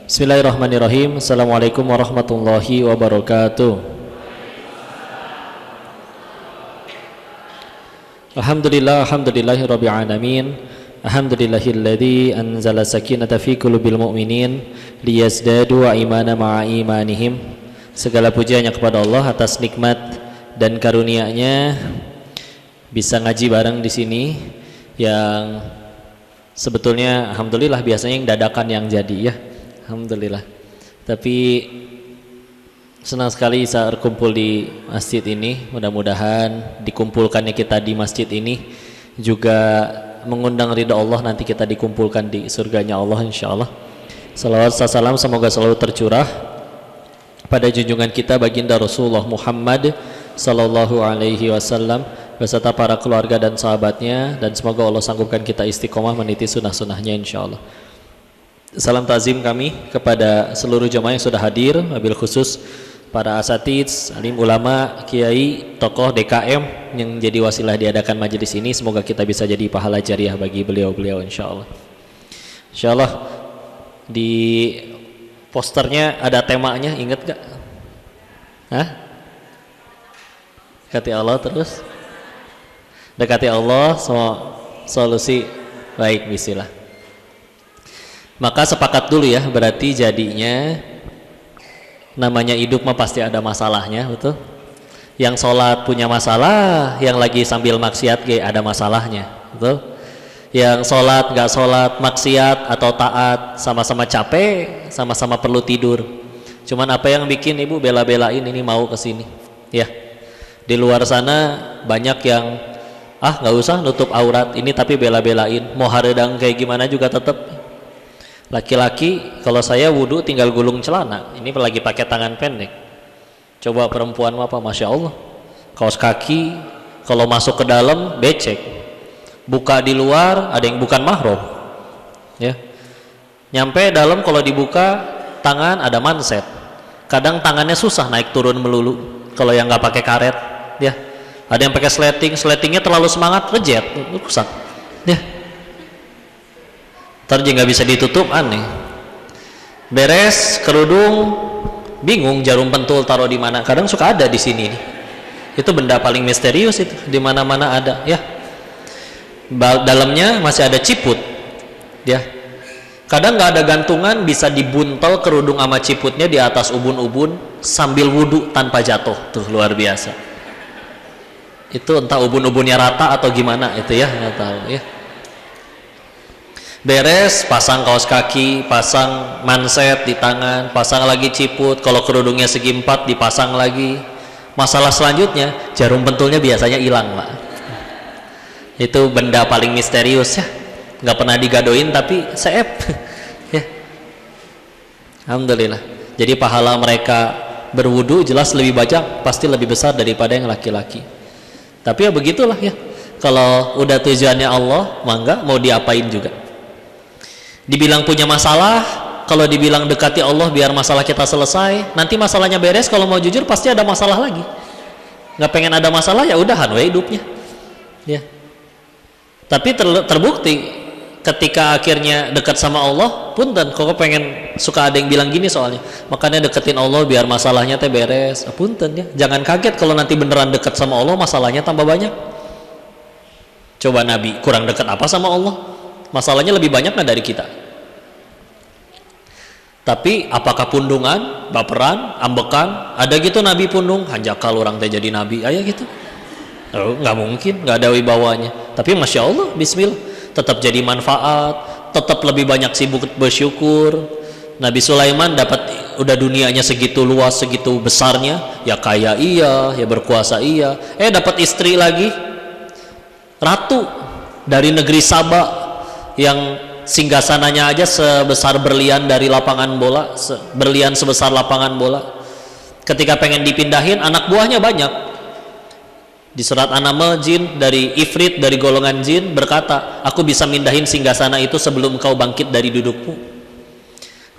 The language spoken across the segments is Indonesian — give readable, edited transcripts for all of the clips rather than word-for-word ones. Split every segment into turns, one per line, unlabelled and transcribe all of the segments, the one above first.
Bismillahirrahmanirrahim. Assalamualaikum warahmatullahi wabarakatuh. Alhamdulillahirabbil alamin. Alhamdulillahilladzi anzala sakinata fi qulubil mu'minin liyazdadu imanan ma'a imanihim. Segala puji hanya kepada Allah atas nikmat dan karunia-Nya bisa ngaji bareng di sini yang sebetulnya alhamdulillah biasanya yang dadakan yang jadi ya. Alhamdulillah. Tapi senang sekali bisa berkumpul di masjid ini. Mudah-mudahan dikumpulkannya kita di masjid ini juga mengundang ridha Allah, nanti kita dikumpulkan di surganya Allah insyaallah. Salawat salam semoga selalu tercurah pada junjungan kita baginda Rasulullah Muhammad sallallahu alaihi wasallam beserta para keluarga dan sahabatnya, dan semoga Allah sanggupkan kita istiqomah meniti sunnah-sunnahnya insyaallah. Salam ta'zim kami kepada seluruh jamaah yang sudah hadir, wabil khusus para asatids, alim ulama, kiai, tokoh DKM yang jadi wasilah diadakan majelis ini. Semoga kita bisa jadi pahala jariah bagi beliau-beliau insyaallah. Insyaallah di posternya ada temanya, ingat gak? Hah? Dekati Allah terus. Dekati Allah, semua solusi baik, bismillah. Maka sepakat dulu ya, berarti jadinya namanya hidup mah pasti ada masalahnya, betul? Yang sholat punya masalah, yang lagi sambil maksiat ada masalahnya, betul? Yang sholat, gak sholat, maksiat atau taat, sama-sama capek, sama-sama perlu tidur. Cuman apa yang bikin ibu bela-belain ini mau kesini? Ya, di luar sana banyak yang gak usah nutup aurat ini tapi bela-belain, mau haredang kayak gimana juga tetap. Laki-laki kalau saya wudhu tinggal gulung celana, ini lagi pakai tangan pendek. Coba perempuan apa, masya Allah, kaos kaki kalau masuk ke dalam becek, buka di luar ada yang bukan mahram ya, nyampe dalam kalau dibuka tangan ada manset, kadang tangannya susah naik turun melulu kalau yang nggak pakai karet ya, ada yang pakai sletingnya terlalu semangat rejet rusak ya, ntar nggak bisa ditutup, aneh. Beres kerudung bingung jarum pentul taruh di mana, kadang suka ada di sini nih. Itu benda paling misterius itu, di mana-mana ada ya. Dalamnya masih ada ciput ya, kadang nggak ada gantungan, bisa dibuntel kerudung sama ciputnya di atas ubun-ubun sambil wudhu tanpa jatuh, tuh luar biasa. Itu entah ubun-ubunnya rata atau gimana itu ya, nggak tahu ya. Beres pasang kaos kaki, pasang manset di tangan, pasang lagi ciput, kalau kerudungnya segi 4 dipasang lagi. Masalah selanjutnya jarum pentulnya biasanya hilang Pak. Itu benda paling misterius ya, nggak pernah digadoin tapi seep ya. Alhamdulillah, jadi pahala mereka berwudu jelas lebih banyak, pasti lebih besar daripada yang laki-laki. Tapi ya begitulah ya, kalau udah tujuannya Allah mangga mau diapain juga. Dibilang punya masalah, kalau dibilang dekati Allah biar masalah kita selesai, nanti masalahnya beres, kalau mau jujur pasti ada masalah lagi. Nggak pengen ada masalah ya udahan we hidupnya ya. Tapi terbukti ketika akhirnya dekat sama Allah punten, kok pengen, suka ada yang bilang gini soalnya, makanya deketin Allah biar masalahnya teh beres. Punten ya, jangan kaget kalau nanti beneran dekat sama Allah masalahnya tambah banyak. Coba Nabi kurang dekat apa sama Allah, masalahnya lebih banyak nggak dari kita? Tapi apakah pundungan, baperan, ambekan, ada gitu Nabi pundung, hanjakal orang teh jadi Nabi, ayah gitu? Oh, nggak mungkin, nggak ada wibawanya. Tapi masya Allah, bismillah, tetap jadi manfaat, tetap lebih banyak sibuk bersyukur. Nabi Sulaiman dapat, udah dunianya segitu luas, segitu besarnya, ya kaya iya, ya berkuasa iya, dapat istri lagi, ratu dari negeri Saba yang singgasananya aja sebesar berlian dari lapangan bola, berlian sebesar lapangan bola. Ketika pengen dipindahin, anak buahnya banyak. Di surat An-Naml, jin dari Ifrit, dari golongan jin berkata, aku bisa mindahin singgasana itu sebelum kau bangkit dari dudukmu.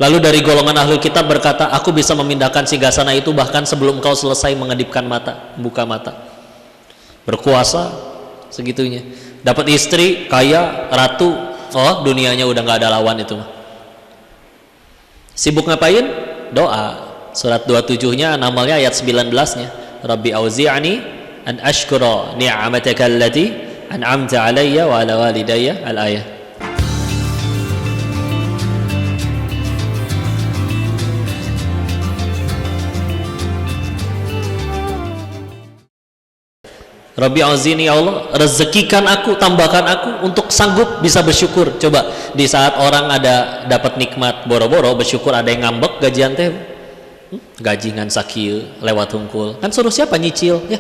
Lalu dari golongan ahlul kitab berkata, aku bisa memindahkan singgasana itu bahkan sebelum kau selesai mengedipkan mata, buka mata. Berkuasa segitunya, dapat istri kaya, ratu, oh dunianya udah nggak ada lawan itu. Sibuk ngapain? Doa. Surat 27-nya amalnya ayat 19-nya. Rabbi auzi'ni an ashkura ni'amataka allati an'amta 'alayya wa 'ala walidayya al-ayah. Rabbi auzi'ni, ya Allah, rezekikan aku, tambahkan aku untuk sanggup bisa bersyukur. Coba di saat orang ada dapat nikmat boro-boro bersyukur, ada yang ngambek gajian teh, gaji ngan sakieu lewat hungkul, kan suruh siapa nyicil ya,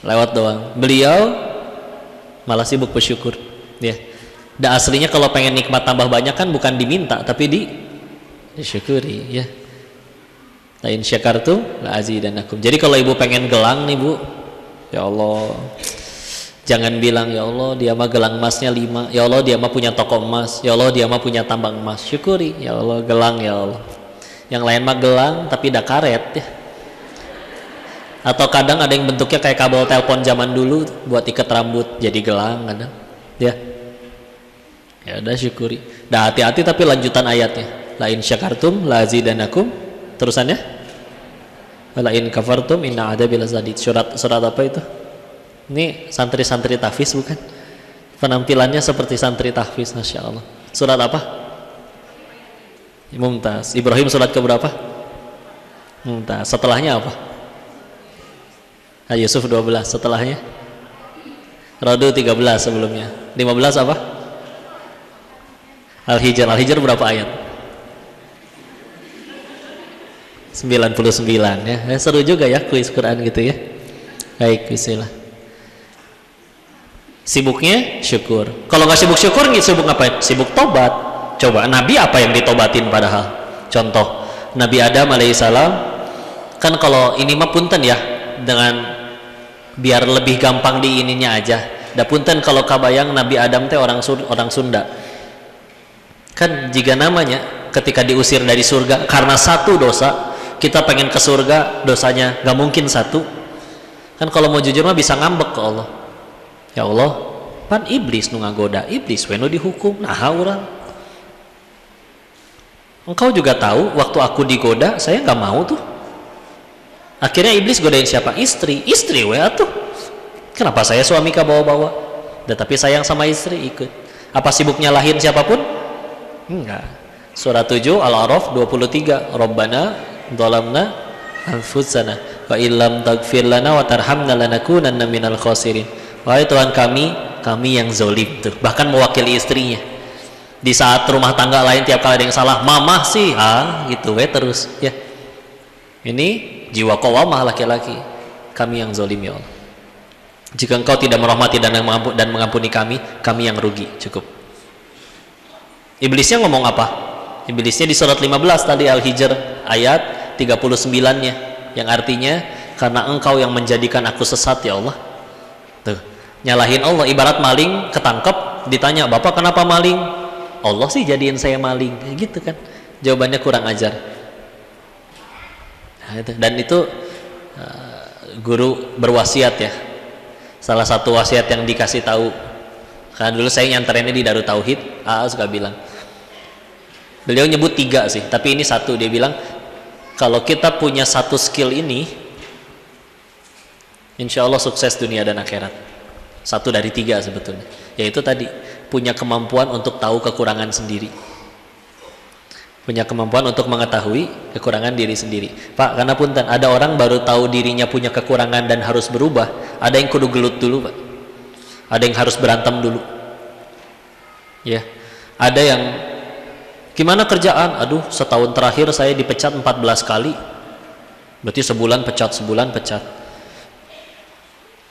lewat doang. Beliau malah sibuk bersyukur ya. Da aslinya kalau pengen nikmat tambah banyak kan bukan diminta tapi disyukuri ya. Lain syakartum la azidanakum. Jadi kalau ibu pengen gelang nih bu, ya Allah, jangan bilang ya Allah dia mah gelang emasnya 5, ya Allah dia mah punya toko emas, ya Allah dia mah punya tambang emas. Syukuri ya Allah gelang ya Allah. Yang lain mah gelang tapi dah karet ya. Atau kadang ada yang bentuknya kayak kabel telepon zaman dulu buat ikat rambut jadi gelang kadang ya. Ya udah syukuri. Dah hati-hati tapi lanjutan ayatnya. La in syakartum la azidanakum. Terusannya la in kafartum inna adzabi lazadid. Surat apa itu? Ini santri-santri tahfiz bukan? Penampilannya seperti santri tahfiz, Masya Allah. Surat apa? Mumtaz. Ibrahim surat keberapa? Mumtaz. Setelahnya apa? Yusuf 12. Setelahnya Radu 13 sebelumnya. 15 apa? Al-Hijr. Al-Hijr berapa ayat? 99 ya. Seru juga ya kuis Quran gitu ya. Baik, bismillah. Sibuknya syukur. Kalau nggak sibuk syukur, sibuk ngapain? Sibuk tobat. Coba Nabi apa yang ditobatin padahal? Contoh Nabi Adam alaihissalam kan, kalau ini mah punten ya, dengan biar lebih gampang di ininya aja. Da punten kalau kabayang Nabi Adam teh orang Sunda. Kan jika namanya ketika diusir dari surga karena satu dosa, kita pengen ke surga, dosanya gak mungkin satu. Kan kalau mau jujur mah bisa ngambek ke Allah. Ya Allah, pan iblis nu ngagoda, iblis we nu dihukum, nah urang. Engkau juga tahu waktu aku digoda, saya gak mau tuh. Akhirnya iblis godain siapa? Istri we atuh. Kenapa saya suami ka bawa-bawa? Tetapi sayang sama istri ikut. Apa sibuk nyalahin siapapun? Enggak. Surah 7 Al-A'raf 23. Rabbana dhalamna anfusana wa illam taghfir lana wa tarhamna lanakunanna minal khasirin. Wahai Tuhan kami yang zalim tuh. Bahkan mewakili istrinya. Di saat rumah tangga lain tiap kali ada yang salah, mamah sih, gitu we terus ya. Ini jiwa qawamah laki-laki. Kami yang zalim ya Allah. Jika engkau tidak merahmati dan mengampuni kami yang rugi. Cukup. Iblisnya ngomong apa? Iblisnya di surat 15 tadi Al-Hijr ayat 39-nya yang artinya karena engkau yang menjadikan aku sesat ya Allah. Tuh, nyalahin Allah. Ibarat maling ketangkep, ditanya, "Bapak kenapa maling?" Allah sih jadiin saya maling. Gitu kan. Jawabannya kurang ajar. Nah, dan itu guru berwasiat ya. Salah satu wasiat yang dikasih tahu, karena dulu saya nyantarinnya di Darut Tauhid, suka bilang, beliau nyebut 3 sih, tapi ini 1. Dia bilang kalau kita punya 1 skill ini, insya Allah sukses dunia dan akhirat. 1 dari 3 sebetulnya, yaitu tadi punya kemampuan untuk tahu kekurangan sendiri, punya kemampuan untuk mengetahui kekurangan diri sendiri. Pak, karena punten ada orang baru tahu dirinya punya kekurangan dan harus berubah, ada yang kudu gelut dulu Pak, ada yang harus berantem dulu ya, ada yang gimana kerjaan, aduh setahun terakhir saya dipecat 14 kali, berarti sebulan pecat,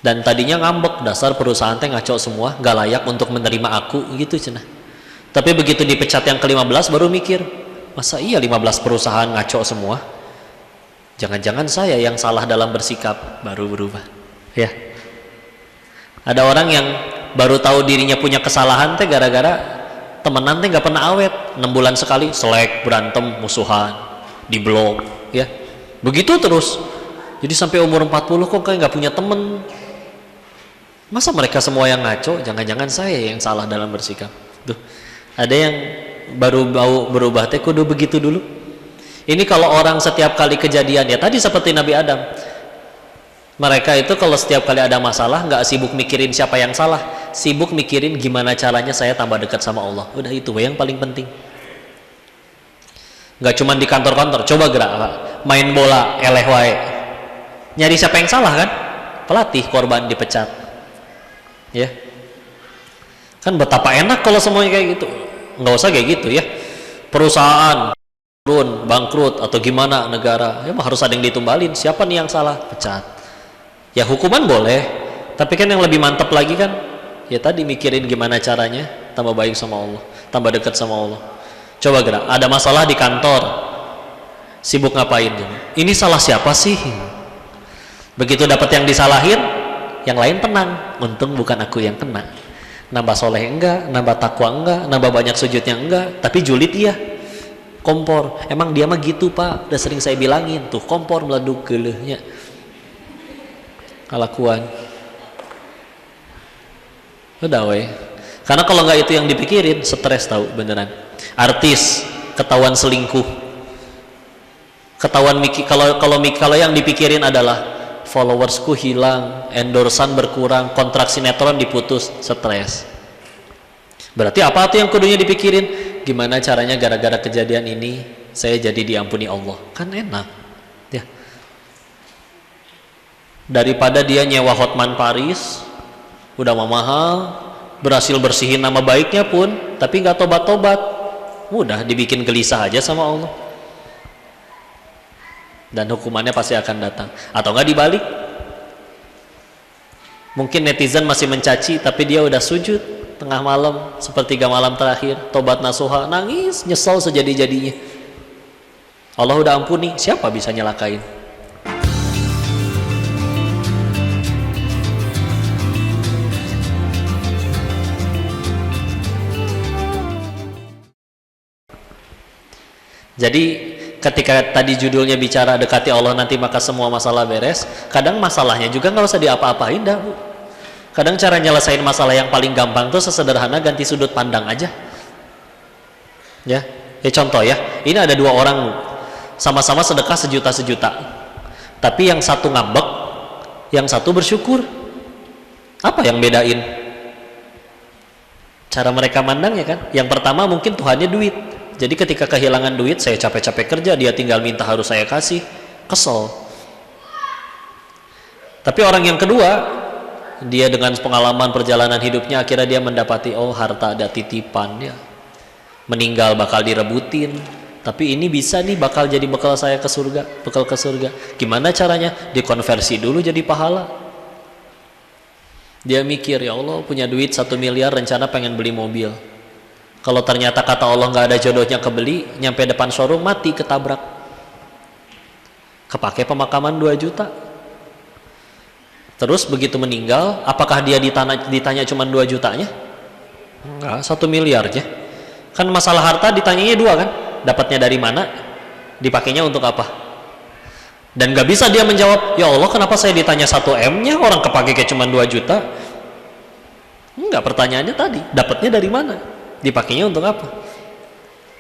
dan tadinya ngambek, dasar perusahaan teh ngaco semua, gak layak untuk menerima aku gitu cenah. Tapi begitu dipecat yang ke-15 baru mikir, masa iya 15 perusahaan ngaco semua, jangan-jangan saya yang salah dalam bersikap, baru berubah ya. Ada orang yang baru tahu dirinya punya kesalahan teh gara-gara temenan teh gak pernah awet, 6 bulan sekali selek, berantem, musuhan, diblok ya, begitu terus. Jadi sampai umur 40 kok kayak gak punya temen. Masa mereka semua yang ngaco, jangan-jangan saya yang salah dalam bersikap. Tuh, ada yang baru bau berubah teh kudu begitu dulu. Ini kalau orang setiap kali kejadian ya tadi seperti Nabi Adam, mereka itu kalau setiap kali ada masalah nggak sibuk mikirin siapa yang salah, sibuk mikirin gimana caranya saya tambah dekat sama Allah. Udah itu yang paling penting. Nggak cuma di kantor-kantor, coba gerak Pak, main bola eleh wae, nyari siapa yang salah kan, pelatih korban dipecat, ya kan betapa enak kalau semuanya kayak gitu. Nggak usah kayak gitu ya, perusahaan turun bangkrut atau gimana negara ya harus ada yang ditumbalin, siapa nih yang salah pecat. Ya hukuman boleh, tapi kan yang lebih mantap lagi kan ya tadi mikirin gimana caranya tambah baik sama Allah, tambah dekat sama Allah. Coba gerak, ada masalah di kantor, sibuk ngapain? Ini salah siapa sih? Begitu dapat yang disalahin, yang lain tenang, untung bukan aku yang kena. Nambah soleh enggak, nambah takwa enggak, nambah banyak sujudnya enggak, tapi julid iya. Kompor, emang dia mah gitu Pak, udah sering saya bilangin tuh, kompor meleduk gelehnya kalakuan udah weh. Karena kalau nggak itu yang dipikirin, stres tahu beneran. Artis ketahuan selingkuh, ketahuan kalau yang dipikirin adalah followersku hilang, endorsan berkurang, kontrak sinetron diputus, stres. Berarti apa tuh yang kudunya dipikirin? Gimana caranya gara-gara kejadian ini saya jadi diampuni Allah, kan enak ya. Daripada dia nyewa Hotman Paris udah mahal, berhasil bersihin nama baiknya pun tapi nggak tobat-tobat, mudah dibikin gelisah aja sama Allah, dan hukumannya pasti akan datang. Atau nggak dibalik, mungkin netizen masih mencaci tapi dia udah sujud tengah malam, sepertiga malam terakhir, tobat nasuha, nangis, nyesal sejadi-jadinya. Allah udah ampuni, siapa bisa nyelakain? Jadi ketika tadi judulnya bicara dekati Allah nanti maka semua masalah beres, kadang masalahnya juga nggak usah diapa-apain dah Bu. Kadang cara nyelesain masalah yang paling gampang tuh sesederhana ganti sudut pandang aja. Ya contoh ya, ini ada dua orang sama-sama sedekah sejuta, tapi yang satu ngambek, yang satu bersyukur. Apa yang bedain? Cara mereka mandang ya kan. Yang pertama mungkin Tuhannya duit. Jadi ketika kehilangan duit, saya capek-capek kerja, dia tinggal minta harus saya kasih, kesel. Tapi orang yang kedua, dia dengan pengalaman perjalanan hidupnya akhirnya dia mendapati oh harta ada titipan ya, meninggal bakal direbutin, tapi ini bisa nih bakal jadi bekal saya ke surga, bekal ke surga. Gimana caranya? Dikonversi dulu jadi pahala. Dia mikir, ya Allah punya duit 1 miliar, rencana pengen beli mobil, kalau ternyata kata Allah nggak ada jodohnya kebeli, nyampe depan showroom mati ketabrak, kepake pemakaman 2 juta. Terus begitu meninggal, apakah dia ditanya cuma 2 jutanya? Enggak, 1 miliarnya. Kan masalah harta ditanyanya 2 kan? Dapatnya dari mana? Dipakainya untuk apa? Dan gak bisa dia menjawab, ya Allah kenapa saya ditanya 1 M-nya, orang kepake kayak cuma 2 juta. Enggak, pertanyaannya tadi, dapatnya dari mana? Dipakainya untuk apa?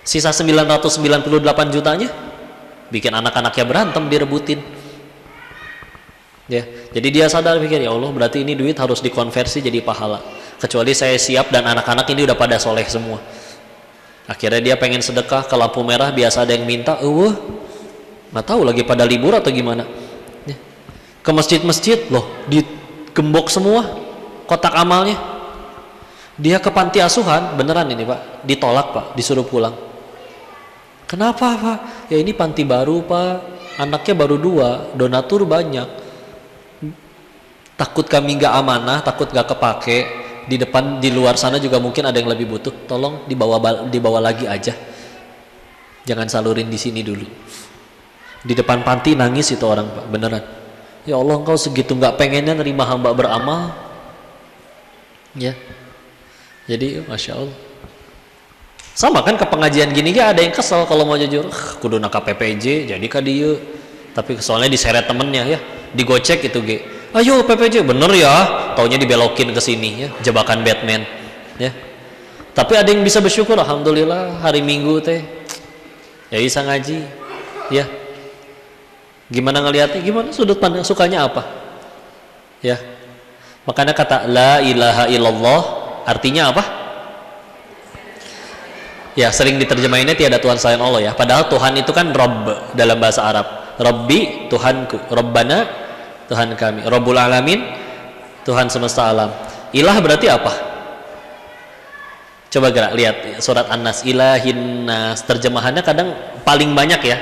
Sisa 998 jutanya, bikin anak-anaknya berantem direbutin. Ya, jadi dia sadar pikir, ya Allah berarti ini duit harus dikonversi jadi pahala. Kecuali saya siap dan anak-anak ini udah pada soleh semua. Akhirnya dia pengen sedekah ke lampu merah, biasa ada yang minta, nggak tahu lagi pada libur atau gimana. Ya. Ke masjid-masjid loh, digembok semua kotak amalnya. Dia ke panti asuhan, beneran ini Pak, ditolak Pak, disuruh pulang. Kenapa Pak? Ya ini panti baru Pak, anaknya baru 2, donatur banyak. Takut kami nggak amanah, takut nggak kepake, di depan di luar sana juga mungkin ada yang lebih butuh, tolong dibawa lagi aja, jangan salurin di sini dulu. Di depan panti nangis itu orang Pak, beneran. Ya Allah engkau segitu nggak pengennya nerima hamba beramal ya. Jadi Masya Allah. Sama kan ke pengajian gini ada yang kesel kalau mau jujur, kudu nak PPJ jadi kadieu, tapi soalnya diseret temennya ya, digocek itu ge. Ayo PPJ bener ya, taunya dibelokin ke sini ya, jebakan Batman ya. Tapi ada yang bisa bersyukur, alhamdulillah hari Minggu teh ya bisa ngaji. Ya. Gimana ngelihatnya? Gimana sudut pandang sukanya apa? Ya. Makanya kata la ilaha illallah artinya apa? Ya, sering diterjemahinnya tiada Tuhan selain Allah ya. Padahal Tuhan itu kan Rabb dalam bahasa Arab. Rabbi, Tuhanku. Rabbana, Tuhan kami. Rabbul alamin, Tuhan semesta alam. Ilah berarti apa? Coba gerak lihat surat An-Nas. Ilahin nas. Terjemahannya kadang paling banyak ya.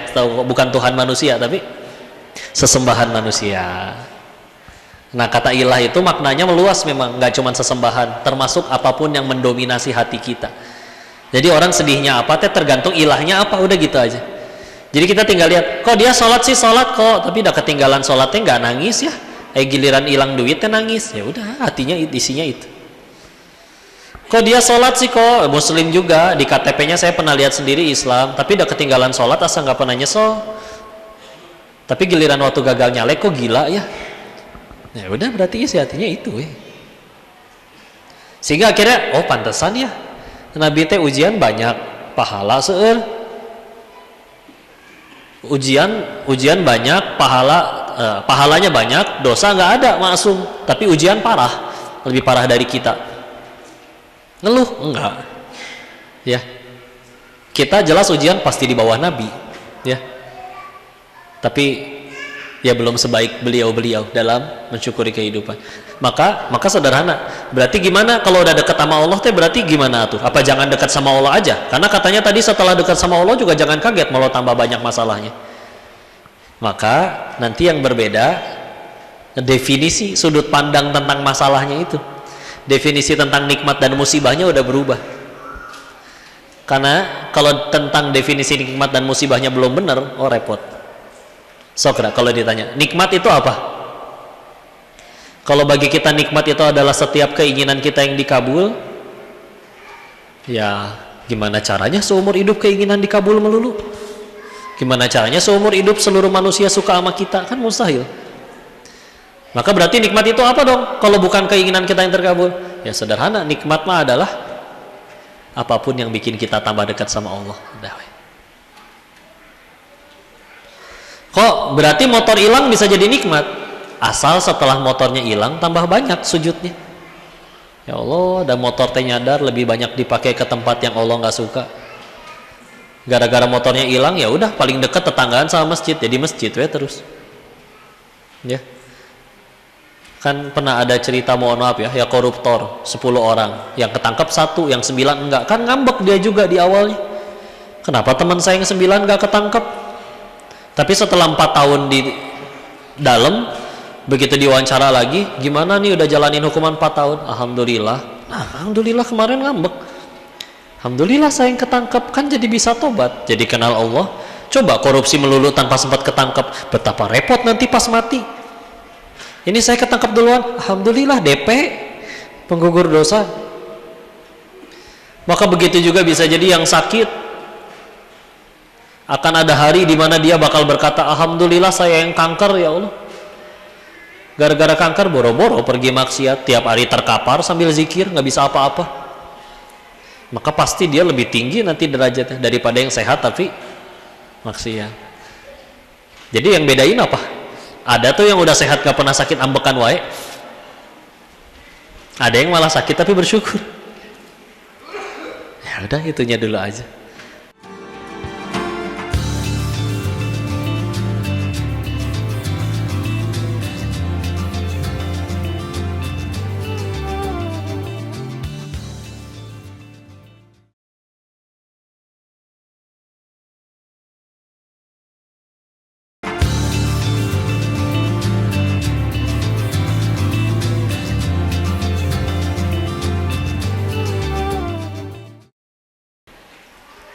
Bukan Tuhan manusia tapi sesembahan manusia. Nah, kata ilah itu maknanya meluas memang, nggak cuma sesembahan, termasuk apapun yang mendominasi hati kita. Jadi orang sedihnya apa teh tergantung ilahnya apa, udah gitu aja. Jadi kita tinggal lihat, kok dia sholat sih sholat kok, tapi udah ketinggalan sholatnya nggak nangis ya, giliran hilang duitnya nangis, ya udah hatinya isinya itu. Kok dia sholat sih kok, muslim juga, di KTP-nya saya pernah lihat sendiri Islam, tapi udah ketinggalan sholat asal nggak pernah nyesel. Tapi giliran waktu gagal nyalek kok gila ya. Ya udah berarti isi hatinya itu ya. Sehingga akhirnya oh pantesan ya Nabi teh ujian banyak, pahala seueur. Ujian banyak, pahalanya banyak, dosa nggak ada maksum. Tapi ujian parah, lebih parah dari kita. Ngeluh enggak? Ya. Kita jelas ujian pasti di bawah Nabi, ya. Tapi ya belum sebaik beliau-beliau dalam mensyukuri kehidupan. Maka sederhana. Berarti gimana kalau udah dekat sama Allah teh berarti gimana tuh? Apa jangan dekat sama Allah aja? Karena katanya tadi setelah dekat sama Allah juga jangan kaget malah tambah banyak masalahnya. Maka nanti yang berbeda definisi sudut pandang tentang masalahnya itu. Definisi tentang nikmat dan musibahnya udah berubah. Karena kalau tentang definisi nikmat dan musibahnya belum benar, oh repot. Sokra, kalau ditanya, nikmat itu apa? Kalau bagi kita nikmat itu adalah setiap keinginan kita yang dikabul, ya gimana caranya seumur hidup keinginan dikabul melulu? Gimana caranya seumur hidup seluruh manusia suka sama kita? Kan mustahil. Maka berarti nikmat itu apa dong? Kalau bukan keinginan kita yang terkabul? Ya sederhana, nikmat mah adalah apapun yang bikin kita tambah dekat sama Allah. Kok berarti motor hilang bisa jadi nikmat? Asal setelah motornya hilang tambah banyak sujudnya. Ya Allah, ada motor teh nyadar lebih banyak dipakai ke tempat yang Allah nggak suka. Gara-gara motornya hilang ya udah paling dekat tetanggaan sama masjid, jadi masjid ya terus. Ya. Kan pernah ada cerita mohon maaf ya koruptor 10 orang, yang ketangkep 1, yang 9 enggak. Kan ngambek dia juga di awalnya. Kenapa teman saya yang 9 enggak ketangkep? Tapi setelah 4 tahun di dalam, begitu diwawancara lagi, gimana nih udah jalanin hukuman 4 tahun? Alhamdulillah. Nah, alhamdulillah kemarin ngambek. Alhamdulillah saya yang ketangkep, kan jadi bisa tobat, jadi kenal Allah. Coba korupsi melulu tanpa sempat ketangkep, betapa repot nanti pas mati. Ini saya ketangkep duluan, alhamdulillah DP, penggugur dosa. Maka begitu juga bisa jadi yang sakit. Akan ada hari di mana dia bakal berkata, alhamdulillah saya yang kanker ya Allah. Gara-gara kanker boro-boro pergi maksiat, tiap hari terkapar sambil zikir, nggak bisa apa-apa. Maka pasti dia lebih tinggi nanti derajatnya daripada yang sehat tapi maksiat. Jadi yang bedain apa? Ada tuh yang udah sehat gak pernah sakit ambekan wae. Ada yang malah sakit tapi bersyukur. Ya udah itunya dulu aja.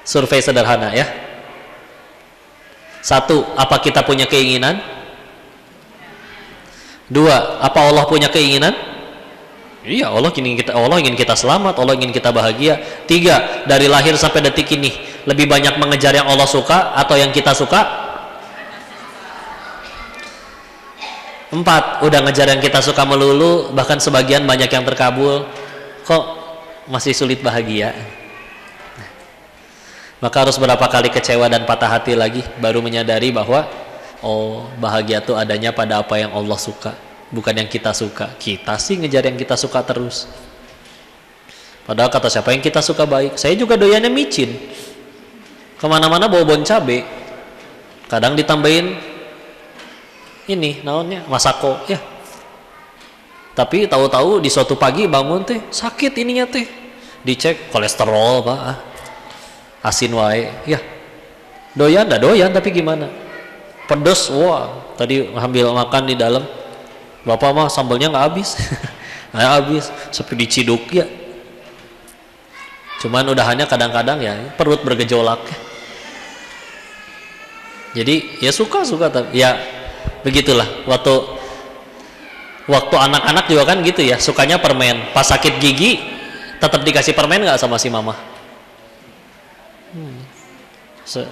Survei sederhana ya. 1, apa kita punya keinginan? 2, apa Allah punya keinginan? Iya, Allah ingin kita selamat, Allah ingin kita bahagia. 3, dari lahir sampai detik ini lebih banyak mengejar yang Allah suka atau yang kita suka? 4, udah ngejar yang kita suka melulu, bahkan sebagian banyak yang terkabul. Kok masih sulit bahagia. Maka harus berapa kali kecewa dan patah hati lagi baru menyadari bahwa oh, bahagia itu adanya pada apa yang Allah suka, bukan yang kita suka. Kita sih ngejar yang kita suka terus. Padahal kata siapa yang kita suka baik. Saya juga doyannya micin. Kemana-mana bawa bon cabe. Kadang ditambahin ini naonnya masako ya. Tapi tahu-tahu di suatu pagi bangun teh sakit ininya teh. Dicek kolesterol Pak. Asin wae ya. Doyan dah doyan tapi gimana? Pedes, wah tadi ambil makan di dalam. Bapak mah sambalnya nggak habis. Nggak habis seperti diciduk ya. Cuman udahannya kadang-kadang ya perut bergejolak. Jadi ya suka-suka tapi ya begitulah. Waktu anak-anak juga kan gitu ya, sukanya permen. Pas sakit gigi tetap dikasih permen nggak sama si mama?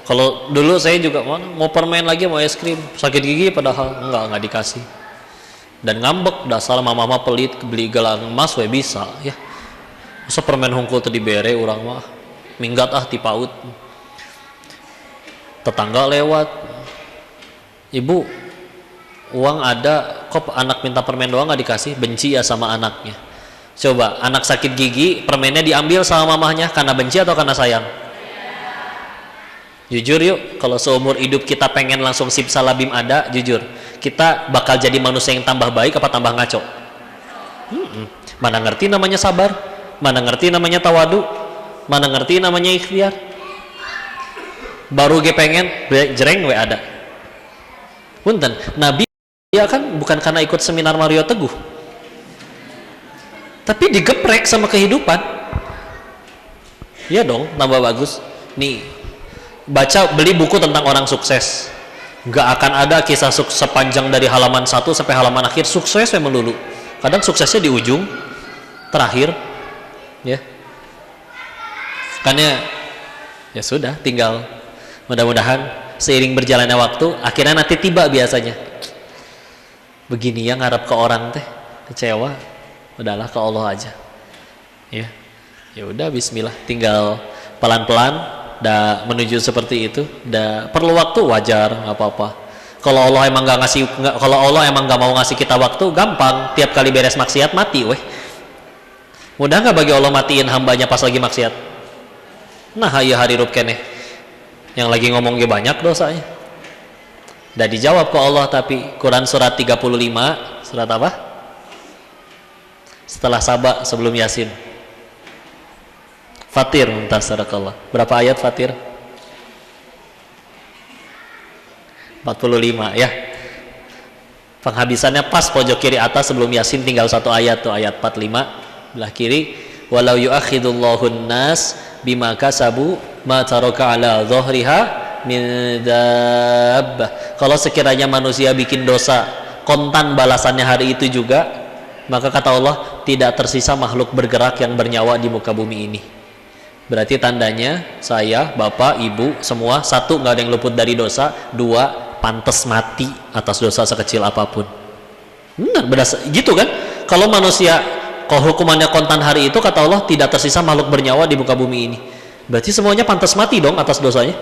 Kalau dulu saya juga mau permen lagi, mau es krim, sakit gigi padahal nggak dikasih. Dan ngambek, dasar mama pelit, beli gelang emas we bisa ya. Masa permen hungkul tadi bere orang mah minggat ti paut. Tetangga lewat, ibu uang ada kok anak minta permen doang nggak dikasih, benci ya sama anaknya. Coba anak sakit gigi permennya diambil sama mamahnya karena benci atau karena sayang? Jujur yuk, kalau seumur hidup kita pengen langsung simsalabim ada, jujur kita bakal jadi manusia yang tambah baik apa tambah ngaco? Mana ngerti namanya sabar, mana ngerti namanya tawadu, mana ngerti namanya ikhtiar. Baru ge pengen jereng we ada. Punten, Nabi ya kan bukan karena ikut seminar Mario Teguh, tapi digeprek sama kehidupan. Iya dong, tambah bagus. Nih, baca beli buku tentang orang sukses. Nggak akan ada kisah sukses sepanjang dari halaman 1 sampai halaman akhir sukses memang melulu. Kadang suksesnya di ujung terakhir, ya. Makanya ya sudah, tinggal mudah-mudahan seiring berjalannya waktu akhirnya nanti tiba biasanya. Begini ya ngarep ke orang teh kecewa, udahlah ke Allah aja. Ya. Ya udah bismillah, tinggal pelan-pelan dah menuju seperti itu. Dah perlu waktu wajar, nggak apa-apa. Kalau Allah emang nggak ngasih, kalau Allah emang nggak mau ngasih kita waktu, gampang. Tiap kali beres maksiat mati, weh. Mudah nggak bagi Allah matiin hambanya pas lagi maksiat? Nah, iya hari rup keneh. Yang lagi ngomong ge banyak dosanya. Dah dijawab ke Allah, tapi Quran surat 35, surat apa? Setelah Saba, sebelum Yasin. Fatir, muntasarakallah. Berapa ayat Fatir? 45 ya. Penghabisannya pas pojok kiri atas sebelum Yasin, tinggal satu ayat tuh, ayat 45 belah kiri. Walau yu'akhidullahu nas bima kasabu ma taraka ala dhahriha min dabbah. Kalau sekiranya manusia bikin dosa, kontan balasannya hari itu juga, maka kata Allah tidak tersisa makhluk bergerak yang bernyawa di muka bumi ini. Berarti tandanya saya, bapak, ibu, semua, satu nggak ada yang luput dari dosa, dua pantas mati atas dosa sekecil apapun. Benar, gitu kan? Kalau manusia, kalau hukumannya kontan hari itu, kata Allah tidak tersisa makhluk bernyawa di muka bumi ini. Berarti semuanya pantas mati dong atas dosanya.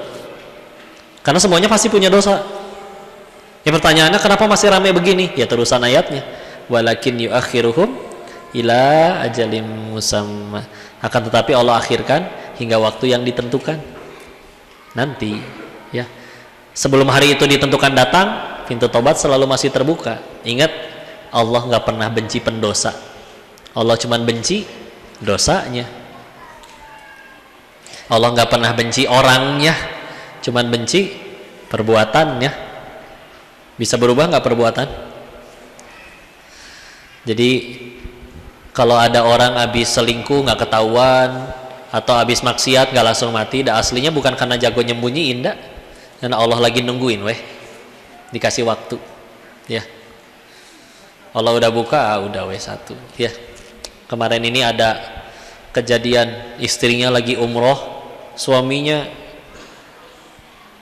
Karena semuanya pasti punya dosa. Ya pertanyaannya kenapa masih ramai begini? Ya terusan ayatnya. Walakin yuakhiruhum ila ajalim musamma. Akan tetapi Allah akhirkan hingga waktu yang ditentukan. Nanti ya. Sebelum hari itu ditentukan datang, pintu tobat selalu masih terbuka. Ingat, Allah nggak pernah benci pendosa. Allah cuma benci dosanya. Allah nggak pernah benci orangnya, cuma benci perbuatannya. Bisa berubah nggak perbuatan? Jadi kalau ada orang habis selingkuh nggak ketahuan atau habis maksiat nggak langsung mati, dah aslinya bukan karena jago nyembunyiin, dah, karena Allah lagi nungguin, weh, dikasih waktu, ya. Allah udah buka, udah weh satu, ya. Kemarin ini ada kejadian istrinya lagi umroh, suaminya,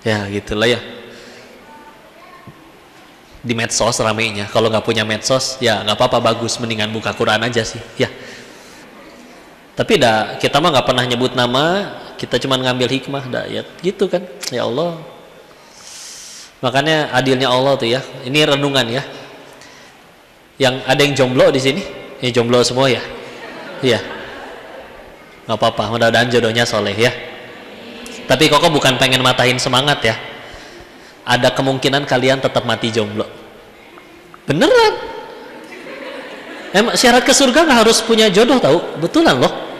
ya gitulah ya. Di medsos ramenya. Kalau nggak punya medsos ya nggak apa-apa, bagus, mendingan buka Quran aja sih ya. Tapi kita mah nggak pernah nyebut nama, kita cuma ngambil hikmah ya gitu kan. Ya Allah, makanya adilnya Allah tuh ya. Ini renungan ya. Yang ada yang jomblo di sini, ini jomblo semua ya. Iya, nggak apa-apa, mudah-mudahan jodohnya soleh ya. Tapi kok bukan pengen matahin semangat ya. Ada kemungkinan kalian tetap mati jomblo. Beneran. Emang syarat ke surga nggak harus punya jodoh tahu? Betulan loh.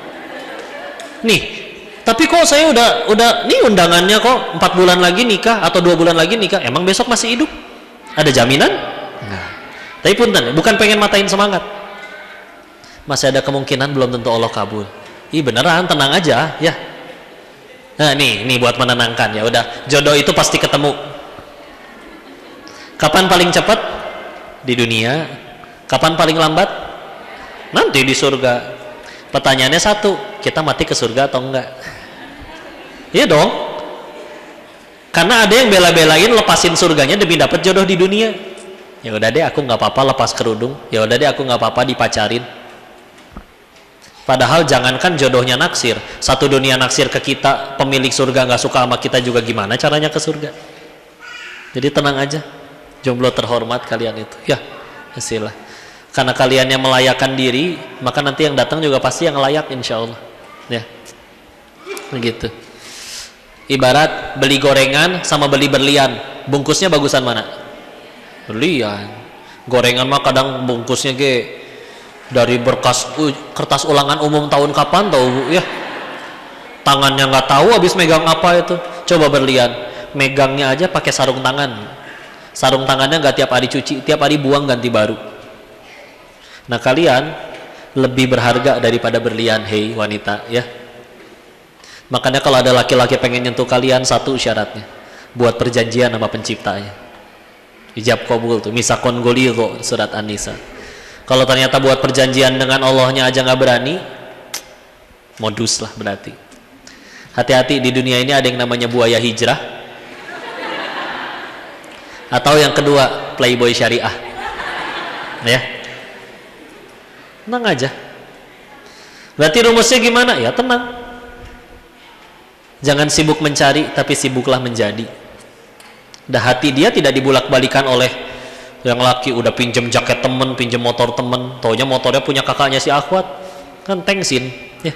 Nih, tapi kok saya udah nih undangannya kok 4 bulan lagi nikah atau 2 bulan lagi nikah. Emang besok masih hidup? Ada jaminan? Nah. Tapi punten, bukan pengen matain semangat. Masih ada kemungkinan belum tentu Allah kabul. Ih beneran, tenang aja ya. Nah nih buat menenangkan ya udah, jodoh itu pasti ketemu. Kapan paling cepat? Di dunia. Kapan paling lambat? Nanti di surga. Pertanyaannya satu, kita mati ke surga atau enggak? Iya dong. Karena ada yang bela-belain lepasin surganya demi dapat jodoh di dunia. Ya udah deh, aku nggak apa-apa lepas kerudung. Ya udah deh, aku nggak apa-apa dipacarin. Padahal jangankan jodohnya naksir, satu dunia naksir ke kita, pemilik surga nggak suka sama kita juga, gimana caranya ke surga? Jadi tenang aja, jomblo terhormat kalian itu. Ya, hasillah. Karena kalian yang melayakkan diri, maka nanti yang datang juga pasti yang layak, insya Allah. Ya, begitu. Ibarat beli gorengan sama beli berlian, bungkusnya bagusan mana? Berlian. Gorengan mah kadang bungkusnya dari berkas kertas ulangan umum tahun kapan tahu ya, tangannya nggak tahu habis megang apa itu. Coba berlian, megangnya aja pakai sarung tangan, sarung tangannya nggak tiap hari cuci, tiap hari buang ganti baru. Nah kalian lebih berharga daripada berlian, hei wanita ya. Makanya kalau ada laki-laki pengen nyentuh kalian, satu syaratnya, buat perjanjian sama penciptanya, ijab kabul tuh, misakon golidho, surat An-Nisa. Kalau ternyata buat perjanjian dengan Allahnya aja nggak berani, modus lah berarti. Hati-hati, di dunia ini ada yang namanya buaya hijrah, atau yang kedua playboy syariah. Ya, tenang aja. Berarti rumusnya gimana? Ya tenang. Jangan sibuk mencari, tapi sibuklah menjadi. Dah hati dia tidak dibulak-balikan oleh yang laki udah pinjem jaket temen, pinjem motor temen, taunya motornya punya kakaknya si Akhwat, kan tengsin ya.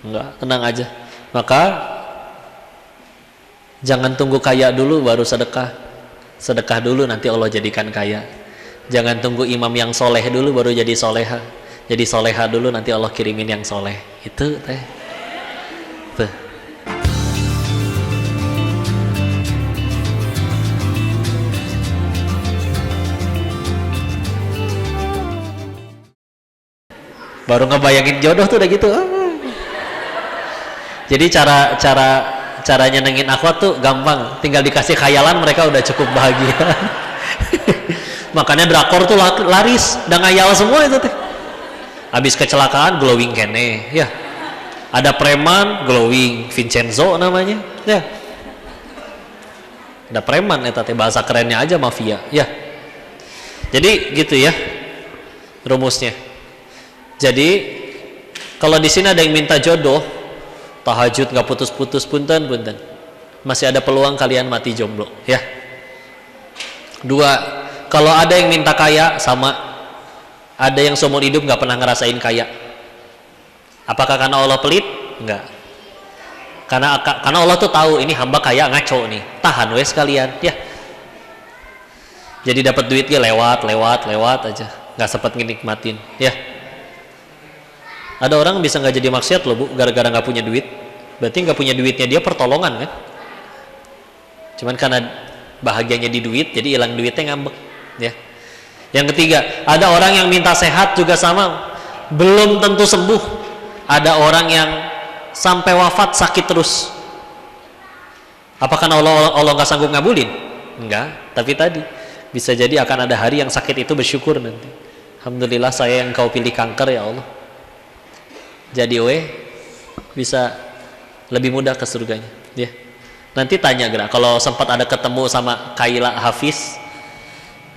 Enggak, tenang aja. Maka jangan tunggu kaya dulu baru sedekah. Sedekah dulu nanti Allah jadikan kaya. Jangan tunggu imam yang soleh dulu baru jadi soleha. Jadi soleha dulu nanti Allah kirimin yang soleh. Itu teh tuh. Baru ngebayangin jodoh tuh udah gitu. Jadi cara nyenengin Akhwat tuh gampang, tinggal dikasih khayalan mereka udah cukup bahagia. Makanya drakor tuh laris, udah ngayal semua itu teh. Habis kecelakaan glowing kene, ya. Ada preman glowing, Vincenzo namanya, ya. Ada preman eta teh, bahasa kerennya aja mafia, ya. Jadi gitu ya rumusnya. Jadi kalau di sini ada yang minta jodoh, tahajud nggak putus-putus, punten, masih ada peluang kalian mati jomblo, ya. Dua, kalau ada yang minta kaya, sama ada yang seumur hidup nggak pernah ngerasain kaya. Apakah karena Allah pelit? Enggak. Karena Allah tuh tahu ini hamba kaya ngaco nih, tahan wes kalian, ya. Jadi dapat duitnya lewat aja, nggak sempat ngenikmatin, ya. Ada orang bisa nggak jadi maksiat loh bu, gara-gara nggak punya duit. Berarti nggak punya duitnya dia pertolongan kan? Cuman karena bahagianya di duit, jadi hilang duitnya ngambek. Ya. Yang ketiga, ada orang yang minta sehat juga sama, belum tentu sembuh. Ada orang yang sampai wafat sakit terus. Apakah Allah nggak sanggup ngabulin? Enggak. Tapi tadi bisa jadi akan ada hari yang sakit itu bersyukur nanti. Alhamdulillah saya yang kau pilih kanker ya Allah. Jadi bisa lebih mudah ke surganya, ya. Nanti tanya gerak kalau sempat ada ketemu sama Kaila Hafiz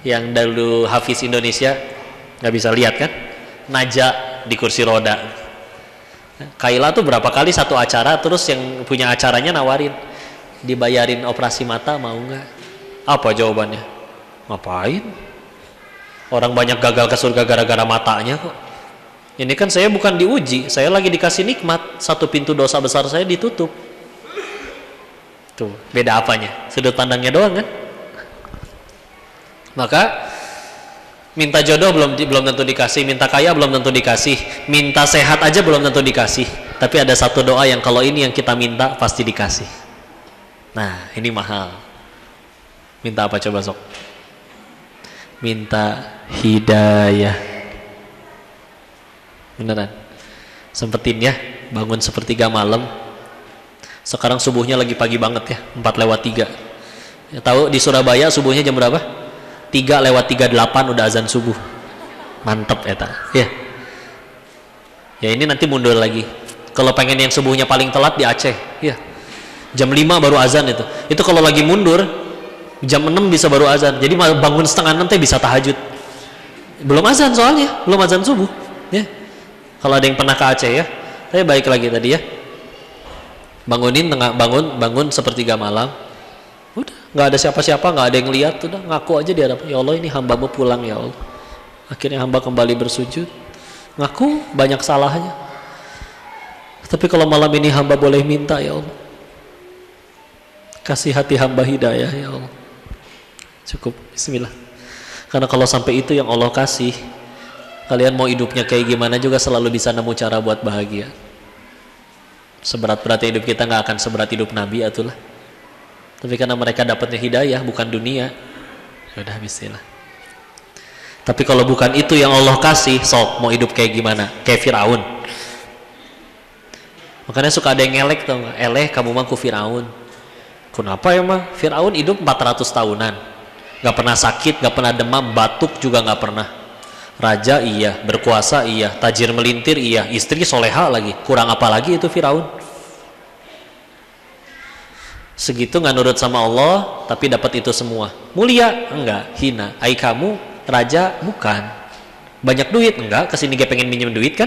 yang dulu Hafiz Indonesia, nggak bisa lihat kan, Naja di kursi roda, Kaila tuh berapa kali satu acara, terus yang punya acaranya nawarin, dibayarin operasi mata mau nggak? Apa jawabannya? Ngapain? Orang banyak gagal ke surga gara-gara matanya kok. Ini kan saya bukan diuji, saya lagi dikasih nikmat. Satu pintu dosa besar saya ditutup. Tuh, beda apanya? Sudut pandangnya doang kan? Maka minta jodoh belum tentu dikasih, minta kaya belum tentu dikasih, minta sehat aja belum tentu dikasih. Tapi ada satu doa yang kalau ini yang kita minta pasti dikasih. Nah, ini mahal. Minta apa coba sok? Minta hidayah. Beneran. Sempetin ya, bangun sepertiga malam. Sekarang subuhnya lagi pagi banget ya, 4:03. Ya, tahu di Surabaya subuhnya jam berapa? 3:38 udah azan subuh. Mantep eta. Ya. Ya ini nanti mundur lagi. Kalau pengen yang subuhnya paling telat di Aceh, ya. Jam 5 baru azan itu. Itu kalau lagi mundur jam 6 bisa baru azan. Jadi bangun setengah 6 teh bisa tahajud. Belum azan soalnya, belum azan subuh, ya. Kalau ada yang pernah ke Aceh ya. Saya balik lagi tadi ya. Bangun sepertiga malam. Udah, nggak ada siapa-siapa, nggak ada yang lihat, udah ngaku aja di hadapan ya Allah, ini hambamu pulang ya Allah. Akhirnya hamba kembali bersujud, ngaku banyak salahnya. Tapi kalau malam ini hamba boleh minta ya Allah, kasih hati hamba hidayah ya Allah. Cukup, bismillah. Karena kalau sampai itu yang Allah kasih, kalian mau hidupnya kayak gimana juga selalu bisa nemu cara buat bahagia. Seberat-beratnya hidup kita nggak akan seberat hidup Nabi atulah. Tapi karena mereka dapatnya hidayah bukan dunia, udah bismillah. Tapi kalau bukan itu yang Allah kasih, sok mau hidup kayak gimana? Kayak Firaun. Makanya suka ada yang ngelek tau nggak? Eleh kamu mah ku Firaun. Kenapa emang? Firaun hidup 400 tahunan, nggak pernah sakit, nggak pernah demam, batuk juga nggak pernah. Raja iya, berkuasa iya, tajir melintir iya, istri soleha lagi. Kurang apa lagi itu Firaun? Segitu nggak nurut sama Allah tapi dapat itu semua. Mulia enggak, hina. Ai kamu raja bukan, banyak duit enggak, kesini dia pengen minjem duit kan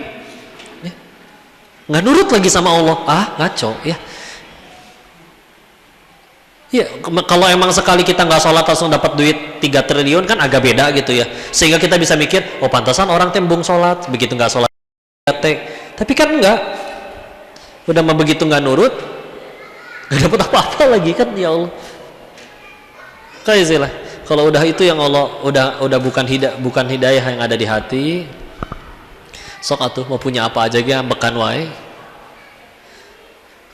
ya. Nggak nurut lagi sama Allah, ngaco ya. Ya kalau emang sekali kita nggak sholat langsung dapat duit 3 triliun kan agak beda gitu ya, sehingga kita bisa mikir oh pantasan orang tembung sholat, begitu nggak sholat tapi kan enggak, udah mah begitu nggak nurut gak dapat apa-apa lagi kan ya Allah. Kayak kalau udah itu yang Allah udah bukan hidayah yang ada di hati, sok atuh mau punya apa aja ge bekan wae.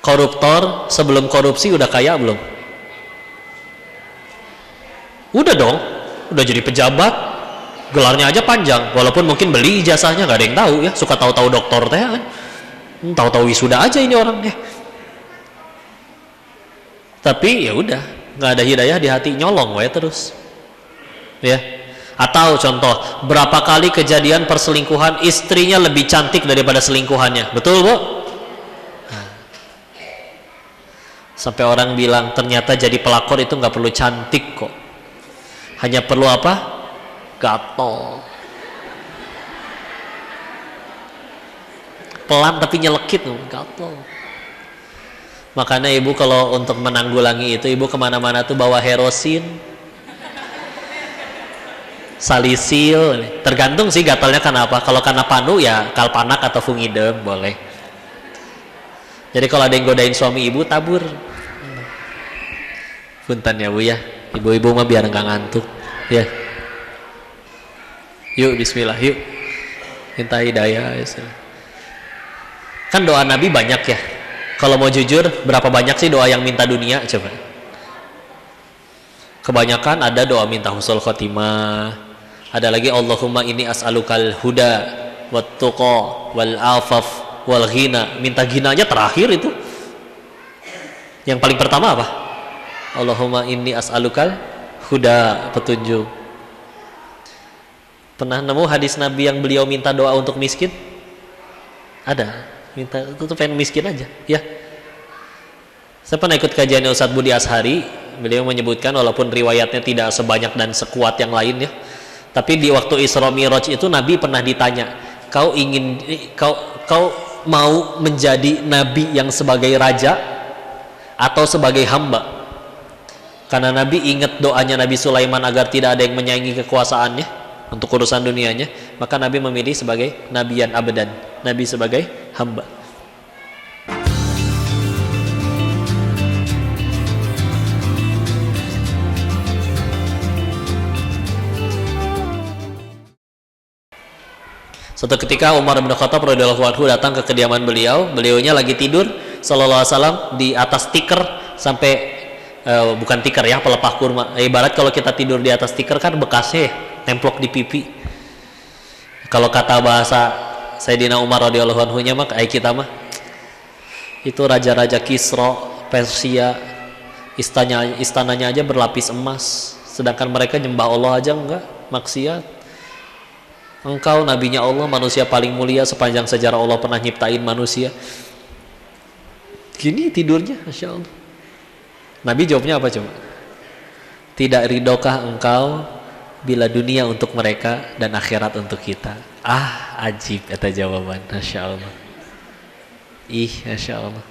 Koruptor sebelum korupsi udah kaya belum? Udah dong, udah jadi pejabat, gelarnya aja panjang, walaupun mungkin beli ijazahnya gak ada yang tahu ya, suka tahu-tahu doktor teh kan, tahu-tahu wisuda aja ini orang ya. Tapi ya udah nggak ada hidayah di hati, nyolong wae terus ya. Atau contoh berapa kali kejadian perselingkuhan, istrinya lebih cantik daripada selingkuhannya, betul bu? Sampai orang bilang ternyata jadi pelakor itu nggak perlu cantik kok, hanya perlu apa? Gatel, pelan tapi nyelekit, gatel. Makanya ibu kalau untuk menanggulangi itu, ibu kemana-mana tuh bawa herosin, salisil, tergantung sih gatalnya karena apa. Kalau karena panu ya kalpanak atau fungidem boleh. Jadi kalau ada yang godain suami ibu, tabur. Punten ya bu ya, ibu-ibu mah biar nggak ngantuk ya. Yuk bismillah yuk, minta hidayah. Kan doa Nabi banyak ya. Kalau mau jujur, berapa banyak sih doa yang minta dunia? Coba. Kebanyakan ada doa minta husnul khotimah. Ada lagi Allahumma inni as'alukal huda wat tuqa wal afaf wal ghina. Minta ginanya terakhir itu. Yang paling pertama apa? Allahumma inni as'alukal huda, petunjuk. Pernah nemu hadis Nabi yang beliau minta doa untuk miskin? Ada. Minta itu tuh pengen miskin aja ya. Saya pernah ikut kajiannya Ustadz Budi Ashari, beliau menyebutkan walaupun riwayatnya tidak sebanyak dan sekuat yang lain ya, tapi di waktu Isra Mi'raj itu Nabi pernah ditanya, kau mau menjadi nabi yang sebagai raja atau sebagai hamba? Karena Nabi ingat doanya Nabi Sulaiman agar tidak ada yang menyaingi kekuasaannya untuk urusan dunianya, maka Nabi memilih sebagai nabiyan abadan, nabi sebagai hamba. Suatu ketika Umar bin Khattab radhiyallahu anhu datang ke kediaman beliaunya lagi tidur sallallahu alaihi wasallam di atas tikar sampai bukan tikar ya, pelepah kurma. Ibarat kalau kita tidur di atas tikar kan bekasnya templok di pipi. Kalau kata bahasa Sayyidina Umar radhiyallahu anhu nya mah kita mah itu raja-raja Kisra Persia, istananya aja berlapis emas, sedangkan mereka nyembah Allah aja enggak, maksiat. Engkau nabinya Allah, manusia paling mulia sepanjang sejarah Allah pernah nyiptain manusia. Gini tidurnya, Masya Allah. Nabi jawabnya apa coba? Tidak ridhokah engkau bila dunia untuk mereka dan akhirat untuk kita? Ah, ajib eta jawaban. Masya Allah. Masya Allah.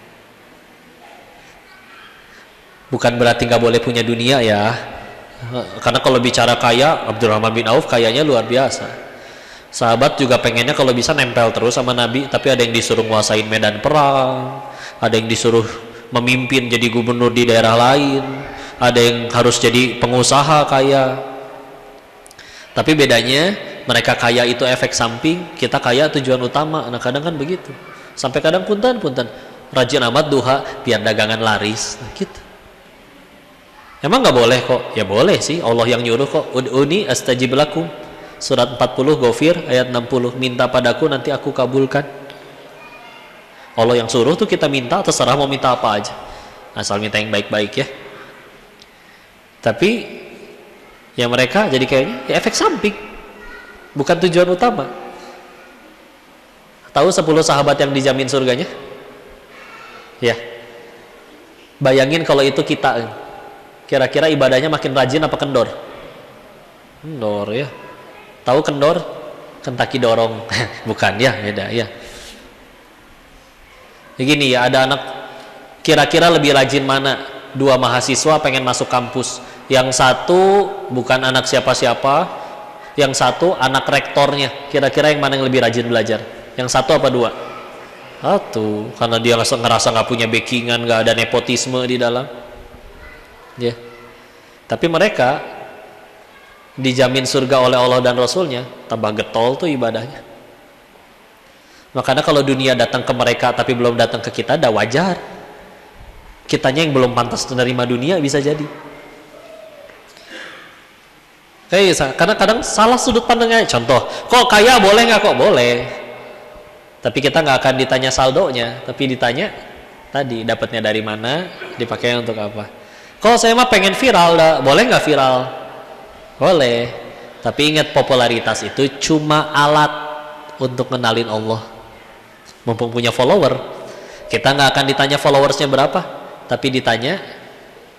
Bukan berarti nggak boleh punya dunia ya. Karena kalau bicara kaya, Abdurrahman bin Auf kayanya luar biasa. Sahabat juga pengennya kalau bisa nempel terus sama Nabi, tapi ada yang disuruh nguasain medan perang, ada yang disuruh memimpin jadi gubernur di daerah lain, ada yang harus jadi pengusaha kaya. Tapi bedanya mereka kaya itu efek samping, kita kaya tujuan utama. Nah kadang kan begitu, sampai kadang punten rajin amat duha biar dagangan laris, nah, gitu. Emang nggak boleh kok? Ya boleh sih, Allah yang nyuruh kok. Ud'uni astajib lakum, surat 40 Ghafir ayat 60, minta padaku nanti aku kabulkan. Allah yang suruh tuh kita minta, terserah mau minta apa aja, asal minta yang baik-baik ya. Tapi ya mereka jadi kayaknya ya efek samping, bukan tujuan utama. Tahu 10 sahabat yang dijamin surganya? Ya, bayangin kalau itu kita, kira-kira ibadahnya makin rajin apa kendor? Kendor ya. Tahu kendor? Kentaki dorong. Bukan ya, beda ya. Begini ya, ada anak kira-kira lebih rajin mana? 2 mahasiswa pengen masuk kampus. Yang satu bukan anak siapa-siapa, yang satu anak rektornya. Kira-kira yang mana yang lebih rajin belajar? Yang satu apa 2? Satu, karena dia ngerasa nggak punya backingan, nggak ada nepotisme di dalam. Ya. Tapi mereka dijamin surga oleh Allah dan Rasulnya, tambah getol tuh ibadahnya. Makanya kalau dunia datang ke mereka tapi belum datang ke kita, dah wajar. Kitanya yang belum pantas menerima dunia bisa jadi. Karena kadang salah sudut pandangnya. Contoh, kok kaya boleh nggak? Kok boleh. Tapi kita nggak akan ditanya saldonya, tapi ditanya tadi dapatnya dari mana, dipakai untuk apa. Kalau saya mah pengen viral, dah boleh nggak viral? Boleh. Tapi ingat, popularitas itu cuma alat untuk kenalin Allah. Mumpung punya follower, kita nggak akan ditanya followersnya berapa, tapi ditanya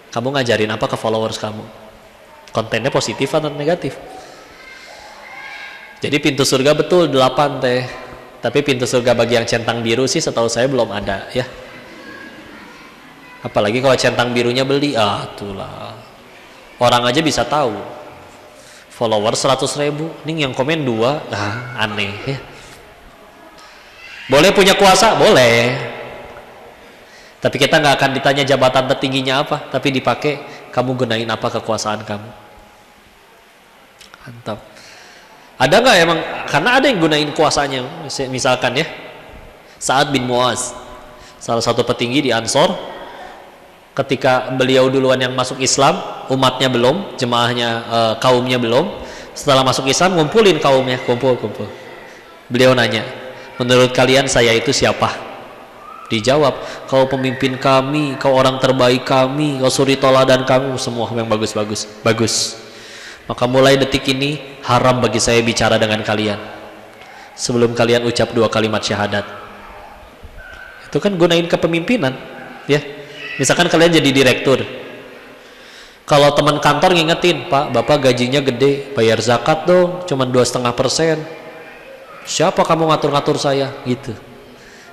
kamu ngajarin apa ke followers kamu, kontennya positif atau negatif. Jadi pintu surga betul 8 teh, tapi pintu surga bagi yang centang biru sih setahu saya belum ada ya. Apalagi kalau centang birunya beli, itulah orang aja bisa tahu follower 100.000, nih yang komen 2, aneh ya. Boleh punya kuasa? Boleh. Tapi kita nggak akan ditanya jabatan tertingginya apa, tapi dipakai kamu gunain apa kekuasaan kamu. Mantap. Ada nggak emang? Karena ada yang gunain kuasanya. Misalkan ya, Sa'ad bin Mu'az, salah satu petinggi di Ansor, ketika beliau duluan yang masuk Islam, umatnya belum, jemaahnya kaumnya belum. Setelah masuk Islam, ngumpulin kaumnya, kumpul. Beliau nanya, menurut kalian saya itu siapa? Dijawab, kau pemimpin kami, kau orang terbaik kami, kau suri toladan kami, semua yang bagus. Maka mulai detik ini haram bagi saya bicara dengan kalian sebelum kalian ucap 2 kalimat syahadat. Itu kan gunain kepemimpinan ya. Misalkan kalian jadi direktur, kalau teman kantor ngingetin, Pak, Bapak gajinya gede, bayar zakat dong, cuma 2,5%. Siapa kamu ngatur-ngatur saya? Gitu.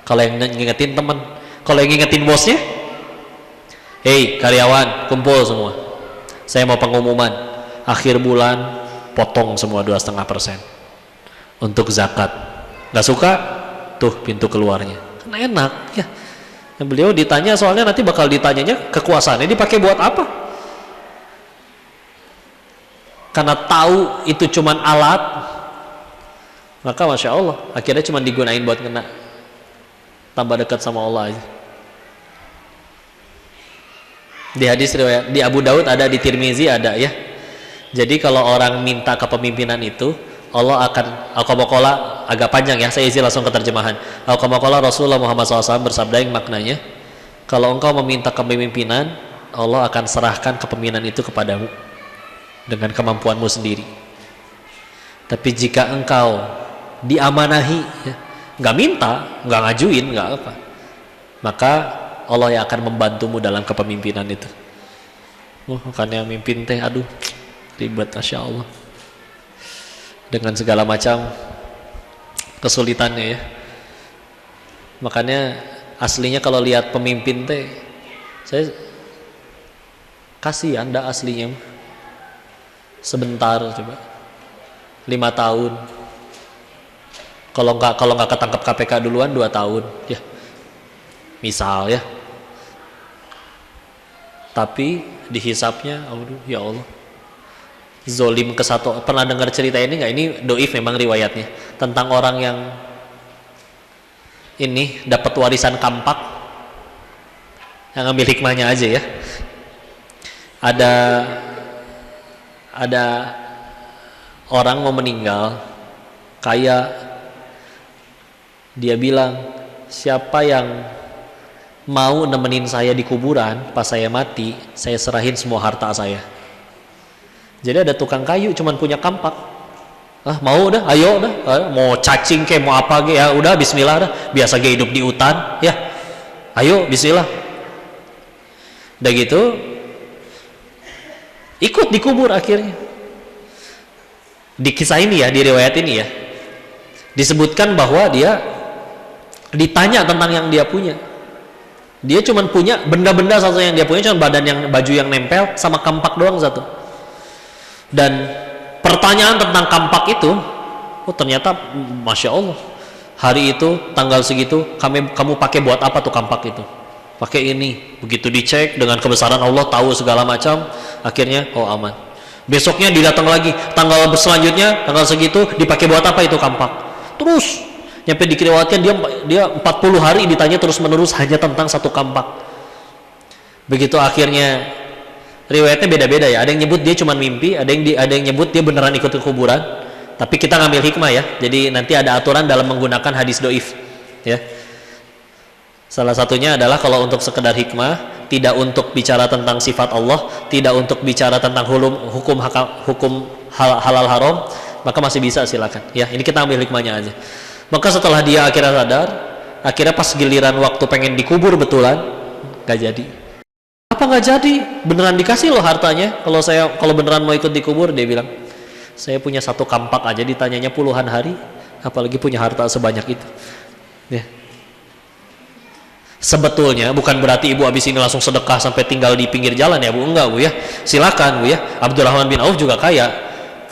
Kalau yang ngingetin teman, kalau yang ngingetin bosnya, hei karyawan kumpul semua, saya mau pengumuman akhir bulan potong semua 2,5% untuk zakat. Nggak suka, tuh pintu keluarnya. Kan enak ya. Dan beliau ditanya, soalnya nanti bakal ditanyanya kekuasaannya dipakai buat apa. Karena tahu itu cuman alat, maka Masya Allah akhirnya cuman digunain buat kena tambah dekat sama Allah aja. Di hadis riwayat di Abu Daud ada, di Tirmizi ada ya. Jadi kalau orang minta kepemimpinan itu, Allah akan, al-qabakola agak panjang ya, saya isi langsung ke terjemahan. Al-qabakola Rasulullah Muhammad SAW bersabda yang maknanya, kalau engkau meminta kepemimpinan, Allah akan serahkan kepemimpinan itu kepadamu dengan kemampuanmu sendiri. Tapi jika engkau diamanahi, ya, nggak minta, nggak ngajuin, nggak apa, maka Allah yang akan membantumu dalam kepemimpinan itu. Makanya mimpin teh, aduh ribet, Masya Allah, dengan segala macam kesulitannya ya. Makanya aslinya kalau lihat pemimpin teh, saya kasih Anda aslinya sebentar coba 5 tahun, kalau nggak ketangkap KPK duluan 2 tahun ya misal ya, tapi dihisapnya aduh ya Allah, zolim ke satu. Pernah dengar cerita ini nggak? Ini doif memang riwayatnya, tentang orang yang ini dapat warisan kampak, yang ambil hikmahnya aja ya. Ada orang mau meninggal kaya, dia bilang, siapa yang mau nemenin saya di kuburan pas saya mati, saya serahin semua harta saya. Jadi ada tukang kayu cuman punya kampak, mau dah, ayo dah, mau cacing ke mau apa ke, ya udah bismillah dah, biasa ge hidup di hutan ya, ayo bismillah. Udah gitu ikut dikubur akhirnya. Di kisah ini ya, di riwayat ini ya, disebutkan bahwa dia ditanya tentang yang dia punya. Dia cuma punya benda-benda satu yang dia punya, cuma badan yang, baju yang nempel sama kampak doang satu. Dan pertanyaan tentang kampak itu, oh ternyata Masya Allah, hari itu tanggal segitu kamu pakai buat apa tuh kampak itu? Pakai ini. Begitu dicek dengan kebesaran Allah, tahu segala macam, akhirnya oh aman. Besoknya didatang lagi, tanggal selanjutnya tanggal segitu dipakai buat apa itu kampak? Terus nyampe dikiriwatkan dia 40 hari ditanya terus menerus hanya tentang satu kampak. Begitu akhirnya riwayatnya beda-beda ya. Ada yang nyebut dia cuma mimpi, ada yang nyebut dia beneran ikut ke kuburan. Tapi kita ngambil hikmah ya. Jadi nanti ada aturan dalam menggunakan hadis doif ya. Salah satunya adalah kalau untuk sekedar hikmah, tidak untuk bicara tentang sifat Allah, tidak untuk bicara tentang hukum halal haram, maka masih bisa silakan. Ya, ini kita ambil hikmahnya aja. Maka setelah dia akhirnya sadar, akhirnya pas giliran waktu pengen dikubur betulan, gak jadi. Apa gak jadi? Beneran dikasih loh hartanya. Kalau beneran mau ikut dikubur, dia bilang, saya punya satu kampak aja ditanyanya puluhan hari, apalagi punya harta sebanyak itu. Ya. Sebetulnya bukan berarti ibu habis ini langsung sedekah sampai tinggal di pinggir jalan ya bu, enggak bu ya, silakan bu ya. Abdurrahman bin Auf juga kaya,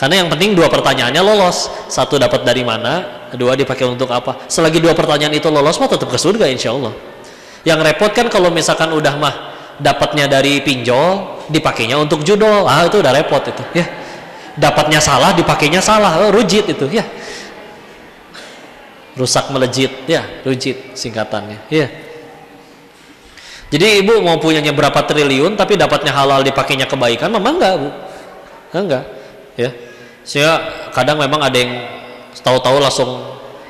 karena yang penting 2 pertanyaannya lolos. 1 dapat dari mana, 2 dipakai untuk apa. Selagi 2 pertanyaan itu lolos mah tetap ke surga insya Allah. Yang repot kan kalau misalkan udah mah dapatnya dari pinjol dipakainya untuk judol, itu udah repot itu ya. Dapatnya salah dipakainya salah, rujit itu ya, rusak melejit ya, rujit singkatannya ya. Jadi ibu mau punyanya berapa triliun tapi dapatnya halal dipakainya kebaikan, memang enggak bu, enggak ya. Saya kadang memang ada yang tahu-tahu langsung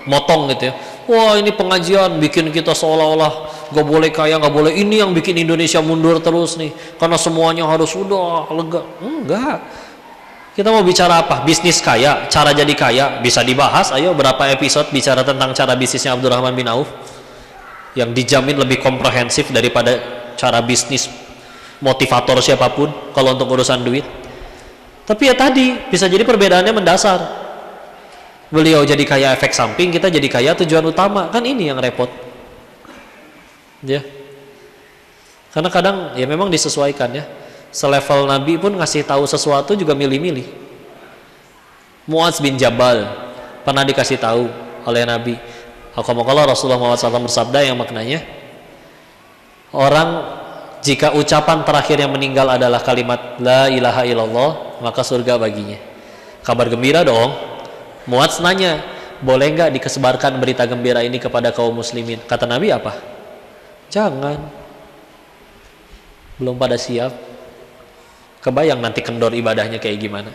motong gitu ya, wah ini pengajian bikin kita seolah-olah gak boleh kaya, gak boleh ini, yang bikin Indonesia mundur terus nih karena semuanya harus udah lega. Enggak, kita mau bicara apa? Bisnis kaya, cara jadi kaya bisa dibahas. Ayo berapa episode bicara tentang cara bisnisnya Abdurrahman bin Auf yang dijamin lebih komprehensif daripada cara bisnis motivator siapapun kalau untuk urusan duit. Tapi ya tadi bisa jadi perbedaannya mendasar. Beliau jadi kaya efek samping, kita jadi kaya tujuan utama, kan ini yang repot Ya. Karena kadang ya memang disesuaikan ya. Selevel Nabi pun ngasih tahu sesuatu juga milih-milih. Muadz bin Jabal pernah dikasih tahu oleh Nabi. Alhamdulillah Rasulullah SAW bersabda yang maknanya, orang jika ucapan terakhir yang meninggal adalah kalimat la ilaha illallah, maka surga baginya. Kabar gembira dong. Muadz nanya, boleh nggak dikesebarkan berita gembira ini kepada kaum muslimin? Kata Nabi apa? Jangan. Belum pada siap. Kebayang nanti kendor ibadahnya kayak gimana.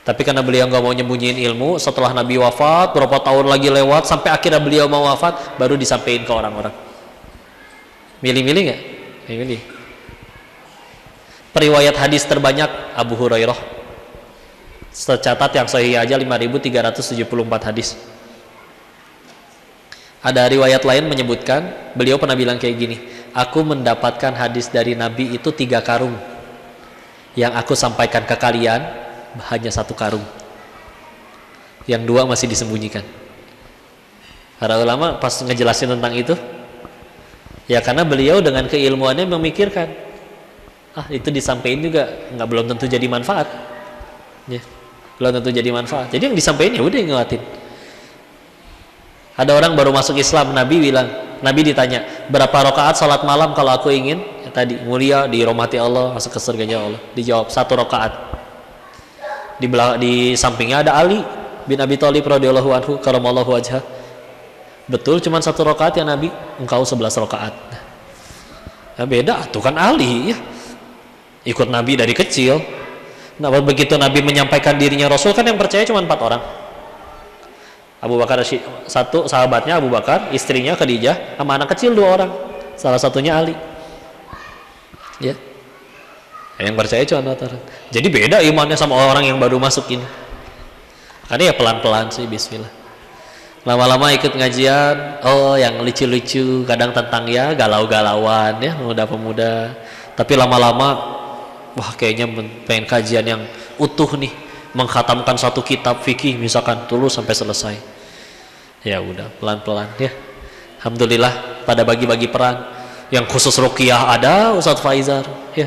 Tapi karena beliau nggak mau nyembunyiin ilmu, setelah Nabi wafat, berapa tahun lagi lewat, sampai akhirnya beliau mau wafat, baru disampaikan ke orang-orang. Milih-milih nggak? Milih. Periwayat hadis terbanyak Abu Hurairah. Tercatat yang sahih aja 5.374 hadis. Ada riwayat lain menyebutkan, beliau pernah bilang kayak gini, aku mendapatkan hadis dari Nabi itu 3 karung. Yang aku sampaikan ke kalian hanya 1 karung. Yang 2 masih disembunyikan. Para ulama pas ngejelasin tentang itu, ya karena beliau dengan keilmuannya memikirkan, itu disampaikan juga belum tentu jadi manfaat. Ya, belum tentu jadi manfaat. Jadi yang disampaikan ya udah nguatin. Ada orang baru masuk Islam, Nabi ditanya, berapa rakaat salat malam kalau aku ingin tadi mulia, dirahmati Allah, masuk ke surganya Allah? Dijawab 1 rakaat. Di sampingnya ada Ali bin Abi Thalib radhiyallahu anhu karamallahu wajhah. Betul cuma 1 rakaat ya Nabi, engkau 11 rakaat. Nah, beda tuh kan Ali ya. Ikut Nabi dari kecil. Nah, begitu Nabi menyampaikan dirinya Rasul, kan yang percaya cuma 4 orang. Abu Bakar, 1 sahabatnya Abu Bakar, istrinya Khadijah, sama anak kecil 2 orang. Salah satunya Ali. Ya. Yang percaya cuma 4 orang. Jadi beda imannya sama orang yang baru masuk ini. Karena ya pelan-pelan sih, bismillah. Lama-lama ikut ngajian, yang lucu-lucu, kadang tentang ya galau-galauan ya, pemuda-pemuda. Tapi lama-lama, wah kayaknya pengen kajian yang utuh nih, mengkhatamkan 1 kitab fikih misalkan dulu sampai selesai. Ya udah pelan-pelan ya. Alhamdulillah pada bagi-bagi peran. Yang khusus ruqyah ada Ustadz Faizar ya.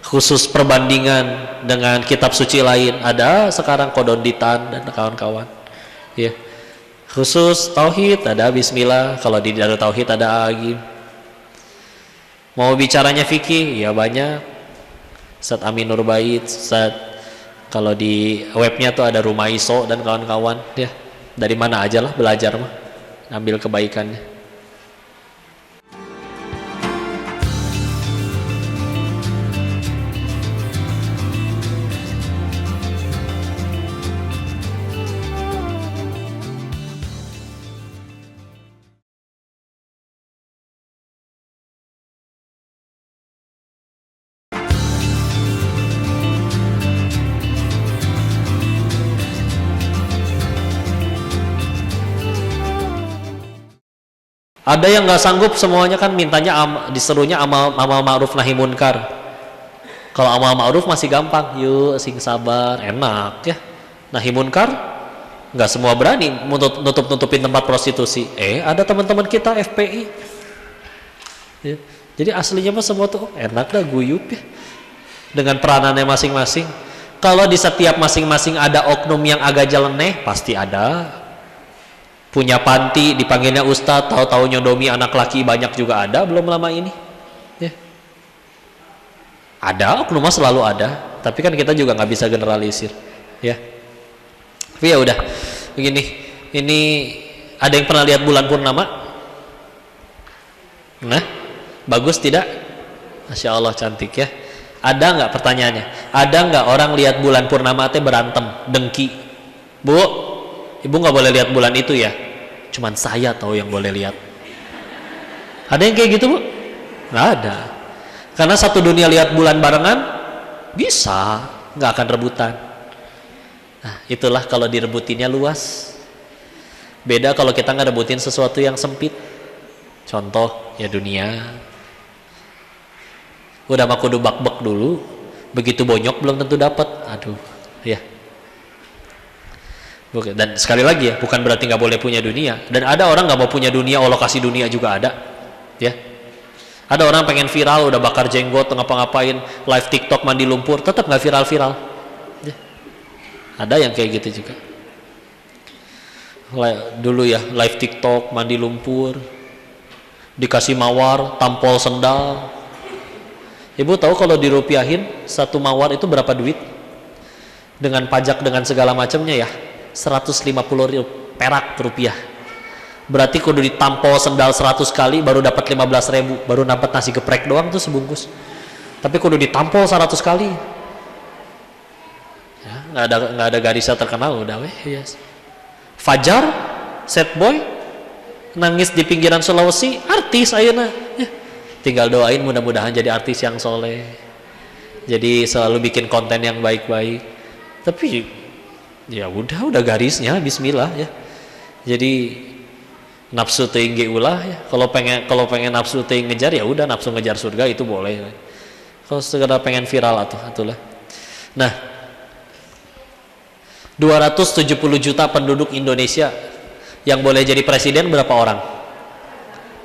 Khusus perbandingan dengan kitab suci lain ada sekarang Kodonditan dan kawan-kawan ya. Khusus tauhid ada bismillah, kalau di Darut Tauhid ada Agim. Mau bicaranya fikih ya banyak, Ustadz Amin Nurbait, kalau di webnya tuh ada Rumaiso dan kawan-kawan ya. Dari mana aja lah belajar mah, ambil kebaikannya. Ada yang nggak sanggup semuanya kan mintanya diserunya amal ma'ruf nahi munkar. Kalau amal ma'ruf masih gampang, yuk sing sabar, enak ya. Nahi munkar nggak semua berani nutupin tempat prostitusi. Ada teman-teman kita FPI. Ya. Jadi aslinya mah semua tuh enak dah, guyup ya. Dengan peranannya masing-masing. Kalau di setiap masing-masing ada oknum yang agak jeleneh, pasti ada. Punya panti dipanggilnya ustadz, tahu-tahu nyodomi anak laki banyak juga ada belum lama ini ya. Ada oknum selalu ada, tapi kan kita juga nggak bisa generalisir ya. Tapi ya udah begini, ini ada yang pernah lihat bulan purnama? Nah, bagus tidak? Masya Allah cantik ya. Ada nggak, pertanyaannya, ada nggak orang lihat bulan purnama teh berantem, dengki? Bu, ibu nggak boleh lihat bulan itu ya, cuman saya tahu yang boleh lihat. Ada yang kayak gitu bu? Nggak ada. Karena satu dunia lihat bulan barengan bisa, nggak akan rebutan. Nah itulah kalau direbutinnya luas. Beda kalau kita nggak rebutin sesuatu yang sempit. Contoh ya dunia, udah mah kudu bak-bak dulu, begitu bonyok belum tentu dapat. Aduh ya. Dan sekali lagi ya, bukan berarti nggak boleh punya dunia. Dan ada orang nggak mau punya dunia, Allah kasih dunia juga ada. Ya. Ada orang pengen viral, udah bakar jenggot, ngapa-ngapain, live TikTok mandi lumpur, tetap nggak viral-viral. Ya. Ada yang kayak gitu juga. Dulu ya, live TikTok mandi lumpur, dikasih mawar, tampol sendal. Ibu tahu kalau dirupiahin satu mawar itu berapa duit? Dengan pajak dengan segala macamnya ya, 150 perak rupiah. Berarti kudu ditampol sendal 100 kali baru dapat 15.000, baru dapat nasi geprek doang tuh sebungkus. Tapi kudu ditampol 100 kali. Ya, nggak ada garisnya terkenal udah weh. Yes. Fajar, set boy, nangis di pinggiran Sulawesi, artis ayeuna. Ya. Tinggal doain mudah-mudahan jadi artis yang soleh. Jadi selalu bikin konten yang baik-baik. Tapi ya udah garisnya bismillah ya. Jadi nafsu tinggi ulah ya. Kalau pengen nafsu tinggi ngejar ya udah nafsu ngejar surga itu boleh. Kalau sekedar pengen viral atulah. Nah, 270 juta penduduk Indonesia yang boleh jadi presiden berapa orang?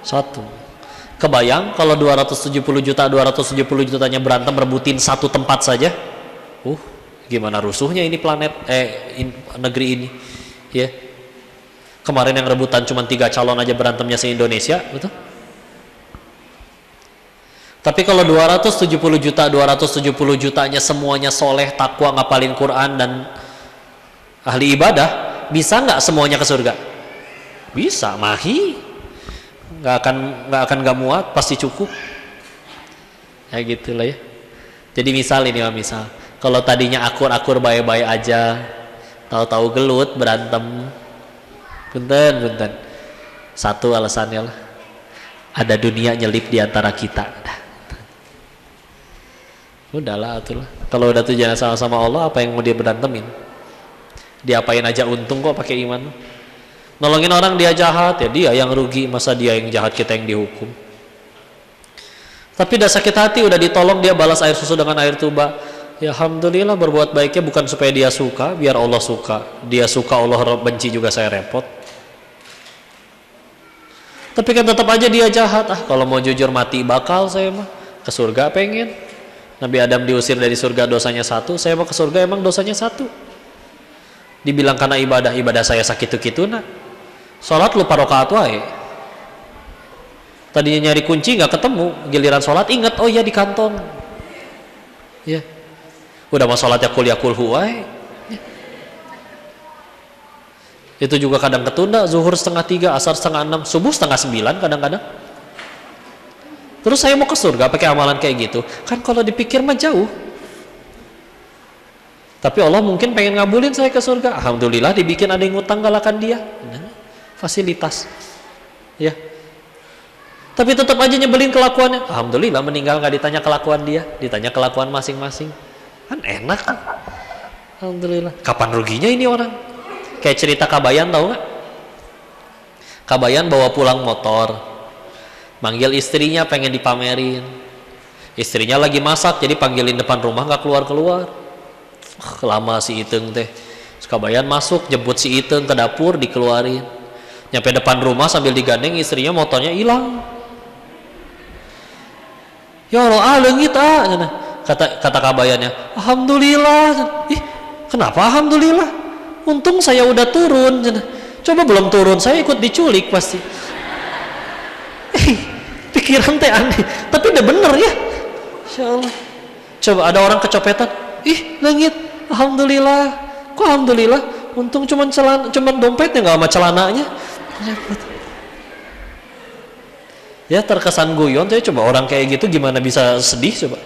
1. Kebayang kalau 270 jutanya berantem rebutin satu tempat saja? Gimana rusuhnya ini negeri ini. Ya. Kemarin yang rebutan cuma 3 calon aja berantemnya se-Indonesia, betul? Tapi kalau 270 jutanya semuanya soleh, takwa, ngapalin Quran dan ahli ibadah, bisa nggak semuanya ke surga? Bisa, mahi. Nggak muat, pasti cukup. Ya gitulah ya. Jadi misal kalau tadinya akur-akur baik-baik aja, tahu-tahu gelut berantem. Punten. Satu alasannya lah, ada dunia nyelip di antara kita. Udahlah atulah. Kalau udah tujuan sama-sama Allah, apa yang mau dia berantemin? Diapain aja untung kok pakai iman. Nolongin orang dia jahat, ya dia yang rugi, masa dia yang jahat kita yang dihukum. Tapi udah sakit hati, udah ditolong, dia balas air susu dengan air tuba. Ya alhamdulillah, berbuat baiknya bukan supaya dia suka, biar Allah suka. Dia suka, Allah benci juga, saya repot. Tapi kan tetap aja dia jahat. Kalau mau jujur mati bakal saya mah. Ke surga pengen. Nabi Adam diusir dari surga dosanya 1, saya mau ke surga emang dosanya 1. Dibilang karena ibadah saya sakitu-kitu nak. Sholat lupa rakaat wae. Tadinya nyari kunci nggak ketemu, giliran sholat ingat, oh iya di kantong. Ya. Udah mau sholatnya kuliah kulhu wae. Itu juga kadang ketunda, zuhur 2:30, asar 5:30, subuh 8:30 kadang-kadang. Terus saya mau ke surga pakai amalan kayak gitu, kan kalau dipikir mah jauh. Tapi Allah mungkin pengen ngabulin saya ke surga. Alhamdulillah dibikin ada yang ngutang galakan dia. Fasilitas. Ya. Tapi tetap aja nyebelin kelakuannya. Alhamdulillah meninggal nggak ditanya kelakuan dia, ditanya kelakuan masing-masing. Kan enak kan? Alhamdulillah. Kapan ruginya ini orang? Kayak cerita Kabayan, tahu nggak? Kabayan bawa pulang motor, manggil istrinya pengen dipamerin. Istrinya lagi masak, jadi panggilin depan rumah nggak keluar-keluar. Lama si Iteng teh. Kabayan masuk, jemput si Iteng ke dapur, dikeluarin. Nyampe depan rumah sambil digandeng, istrinya motornya hilang. Ya Allah, leungit kata Kabayannya. Alhamdulillah. Ih, kenapa alhamdulillah? Untung saya udah turun. Coba belum turun, saya ikut diculik pasti. Pikiran teh aneh, tapi udah bener ya. Insyaallah. Coba ada orang kecopetan, ih langit, alhamdulillah. Kok alhamdulillah? Untung cuman dompetnya nggak sama celananya. Ya terkesan guyon. Saya coba orang kayak gitu gimana bisa sedih coba.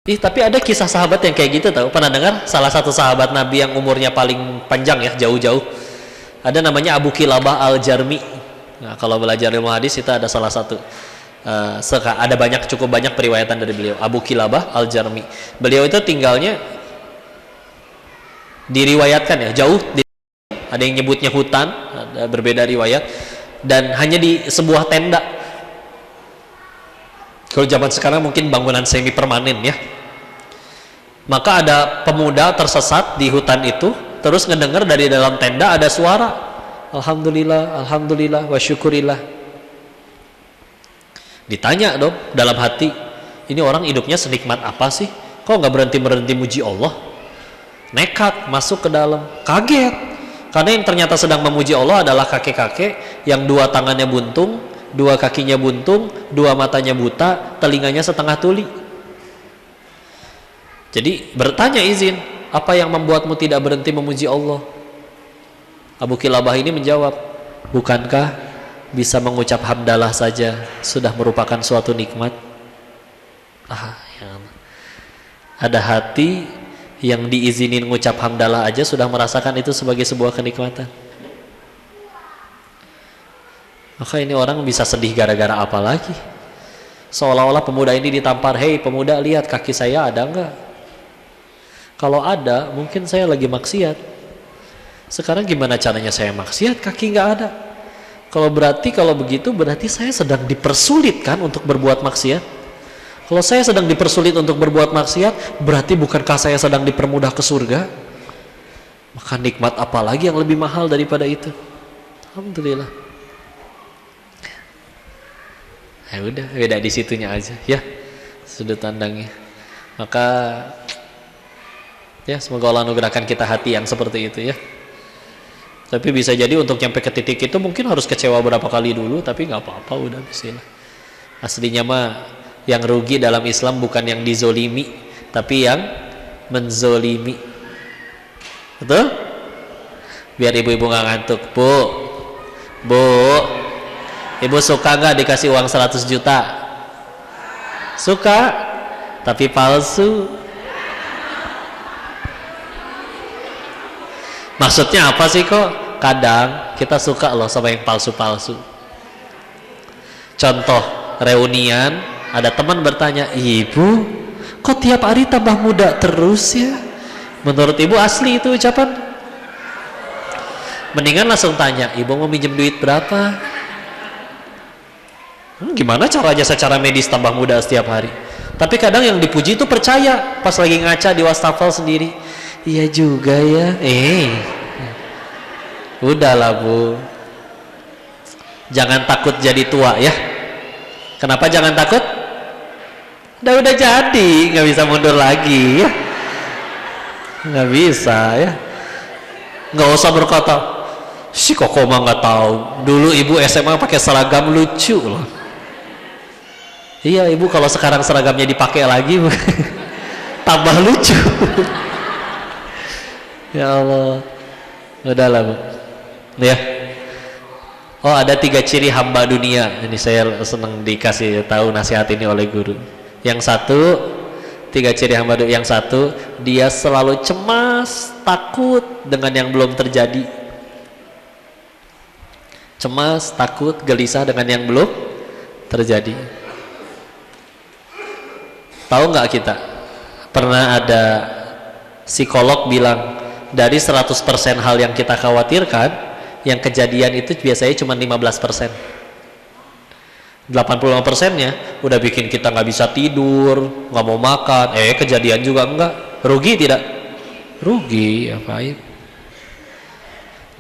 Tapi ada kisah sahabat yang kayak gitu tahu? Pernah dengar? Salah satu sahabat Nabi yang umurnya paling panjang ya, jauh-jauh. Ada namanya Abu Kilabah Al-Jarmi. Nah, kalau belajar ilmu hadis itu ada salah satu. Ada cukup banyak periwayatan dari beliau. Abu Kilabah Al-Jarmi. Beliau itu tinggalnya diriwayatkan ya, jauh. Ada yang nyebutnya hutan, ada berbeda riwayat. Dan hanya di sebuah tenda.
Kalau zaman sekarang mungkin bangunan semi permanen ya. Maka ada pemuda tersesat di hutan itu, terus ngedengar dari dalam tenda ada suara, alhamdulillah, alhamdulillah, wa syukurillah. Ditanya dong dalam hati, ini orang hidupnya senikmat apa sih? Kok nggak berhenti muji Allah? Nekat masuk ke dalam, kaget. Karena yang ternyata sedang memuji Allah adalah kakek-kakek yang dua tangannya buntung, dua kakinya buntung, dua matanya buta, telinganya setengah tuli. Jadi bertanya izin, apa yang membuatmu tidak berhenti memuji Allah? Abu Kilabah ini menjawab, bukankah bisa mengucap hamdalah saja sudah merupakan suatu nikmat? Ya. Ada hati yang diizinin mengucap hamdalah aja sudah merasakan itu sebagai sebuah kenikmatan. Maka ini orang bisa sedih gara-gara apa lagi? Seolah-olah pemuda ini ditampar, hei pemuda, lihat kaki saya ada enggak? Kalau ada, mungkin saya lagi maksiat. Sekarang gimana caranya saya maksiat? Kaki nggak ada. Kalau begitu berarti saya sedang dipersulitkan untuk berbuat maksiat. Kalau saya sedang dipersulit untuk berbuat maksiat, berarti bukankah saya sedang dipermudah ke surga? Maka nikmat apa lagi yang lebih mahal daripada itu? Alhamdulillah. Ya udah, beda di situnya aja ya sudut pandangnya. Maka ya semoga Allah anugerahkan kita hati yang seperti itu ya. Tapi bisa jadi untuk nyampe ke titik itu mungkin harus kecewa berapa kali dulu, tapi nggak apa-apa, udah bismillah. Aslinya mah yang rugi dalam Islam bukan yang dizolimi, tapi yang menzolimi. Betul? Biar ibu-ibu nggak ngantuk. Bu, ibu suka nggak dikasih uang 100 juta? Suka, tapi palsu. Maksudnya apa sih kok? Kadang kita suka loh sama yang palsu-palsu. Contoh, reunian, ada teman bertanya, ibu kok tiap hari tambah muda terus ya? Menurut ibu asli itu ucapan? Mendingan langsung tanya, ibu mau minjem duit berapa? Gimana caranya secara medis tambah muda setiap hari? Tapi kadang yang dipuji itu percaya, pas lagi ngaca di wastafel sendiri, iya juga ya. Udahlah bu, jangan takut jadi tua ya. Kenapa jangan takut? Udah jadi, nggak bisa mundur lagi ya. Nggak bisa ya. Nggak usah berkata, si koko mah nggak tahu. Dulu ibu SMA pakai seragam lucu loh. Iya ibu, kalau sekarang seragamnya dipakai lagi tambah lucu. Ya Allah, udahlah bu. Ya. Oh ada 3 ciri hamba dunia. Ini saya senang dikasih tahu nasihat ini oleh guru. Yang satu, 3 ciri hamba dunia. Yang satu, dia selalu cemas, takut dengan yang belum terjadi. Cemas, takut, gelisah dengan yang belum terjadi. Tahu nggak kita? Pernah ada psikolog bilang, dari 100% hal yang kita khawatirkan, yang kejadian itu biasanya cuma 15%. 85%-nya udah bikin kita nggak bisa tidur, nggak mau makan, kejadian juga enggak. Rugi tidak? Rugi, apain?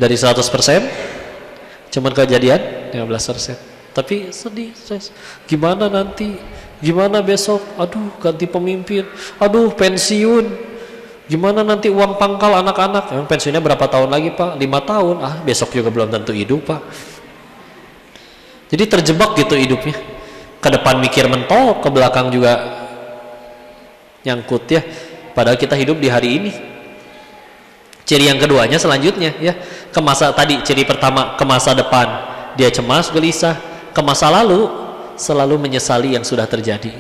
Dari 100% cuman kejadian 15%. Tapi sedih, stres. Gimana nanti? Gimana besok? Aduh, ganti pemimpin. Aduh, pensiun. Gimana nanti uang pangkal anak-anak? Emang pensiunnya berapa tahun lagi pak? 5 tahun. Besok juga belum tentu hidup pak. Jadi terjebak gitu hidupnya. Ke depan mikir mentok, ke belakang juga nyangkut ya. Padahal kita hidup di hari ini. Ciri yang keduanya selanjutnya ya, ke masa tadi, ciri pertama ke masa depan dia cemas, gelisah. Ke masa lalu selalu menyesali yang sudah terjadi.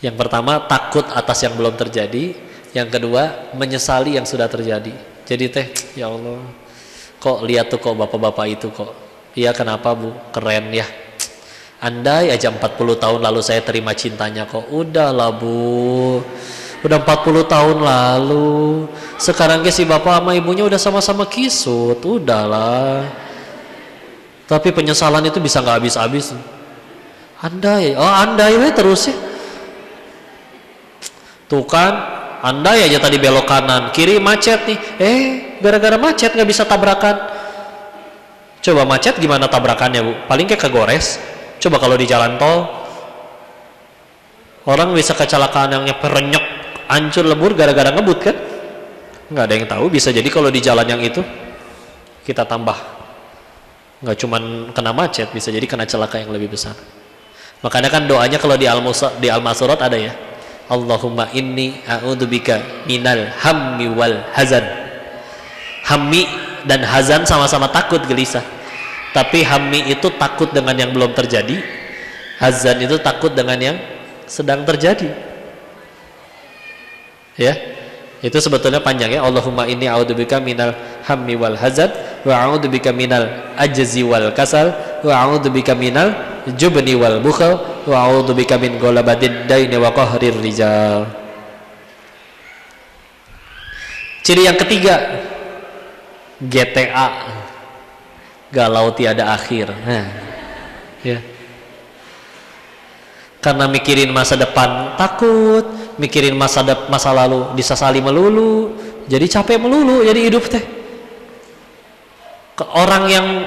Yang pertama takut atas yang belum terjadi, yang kedua menyesali yang sudah terjadi. Jadi ya Allah, kok lihat tuh kok bapak-bapak itu kok, iya kenapa bu, keren ya. Andai aja 40 tahun lalu saya terima cintanya kok. Udahlah bu, udah 40 tahun lalu. Sekarang si bapak sama ibunya udah sama-sama kisut. Udahlah. Tapi penyesalan itu bisa nggak habis-habis. Andai terus ya. Tuh kan, andai aja tadi belok kanan, kiri macet nih. Gara-gara macet nggak bisa tabrakan. Coba macet gimana tabrakannya, Bu? Paling kayak kegores. Coba kalau di jalan tol, orang bisa kecelakaan yang perenyek, hancur lebur gara-gara ngebut kan? Nggak ada yang tahu. Bisa jadi kalau di jalan yang itu kita tambah, nggak cuman kena macet, bisa jadi kena celaka yang lebih besar. Makanya kan doanya kalau di Al-Masurat ada ya, Allahumma inni a'udzubika minal hammi wal hazan. Hammi dan hazan sama-sama takut, gelisah. Tapi hammi itu takut dengan yang belum terjadi, hazan itu takut dengan yang sedang terjadi. Ya, itu sebetulnya panjang ya. Allahumma inni a'udzubika minal hammi wal hazan wa a'udzubika minal ajzi wal kasal wa a'udzubika minal jubni wal bukhal wa a'udzubika min ghalabatid daini wa qahrir rijal. Ciri yang ketiga, GTA, galau tiada akhir. Ya. Karena mikirin masa depan takut, mikirin masa lalu disesali melulu, jadi capek melulu, jadi hidup teh. Orang yang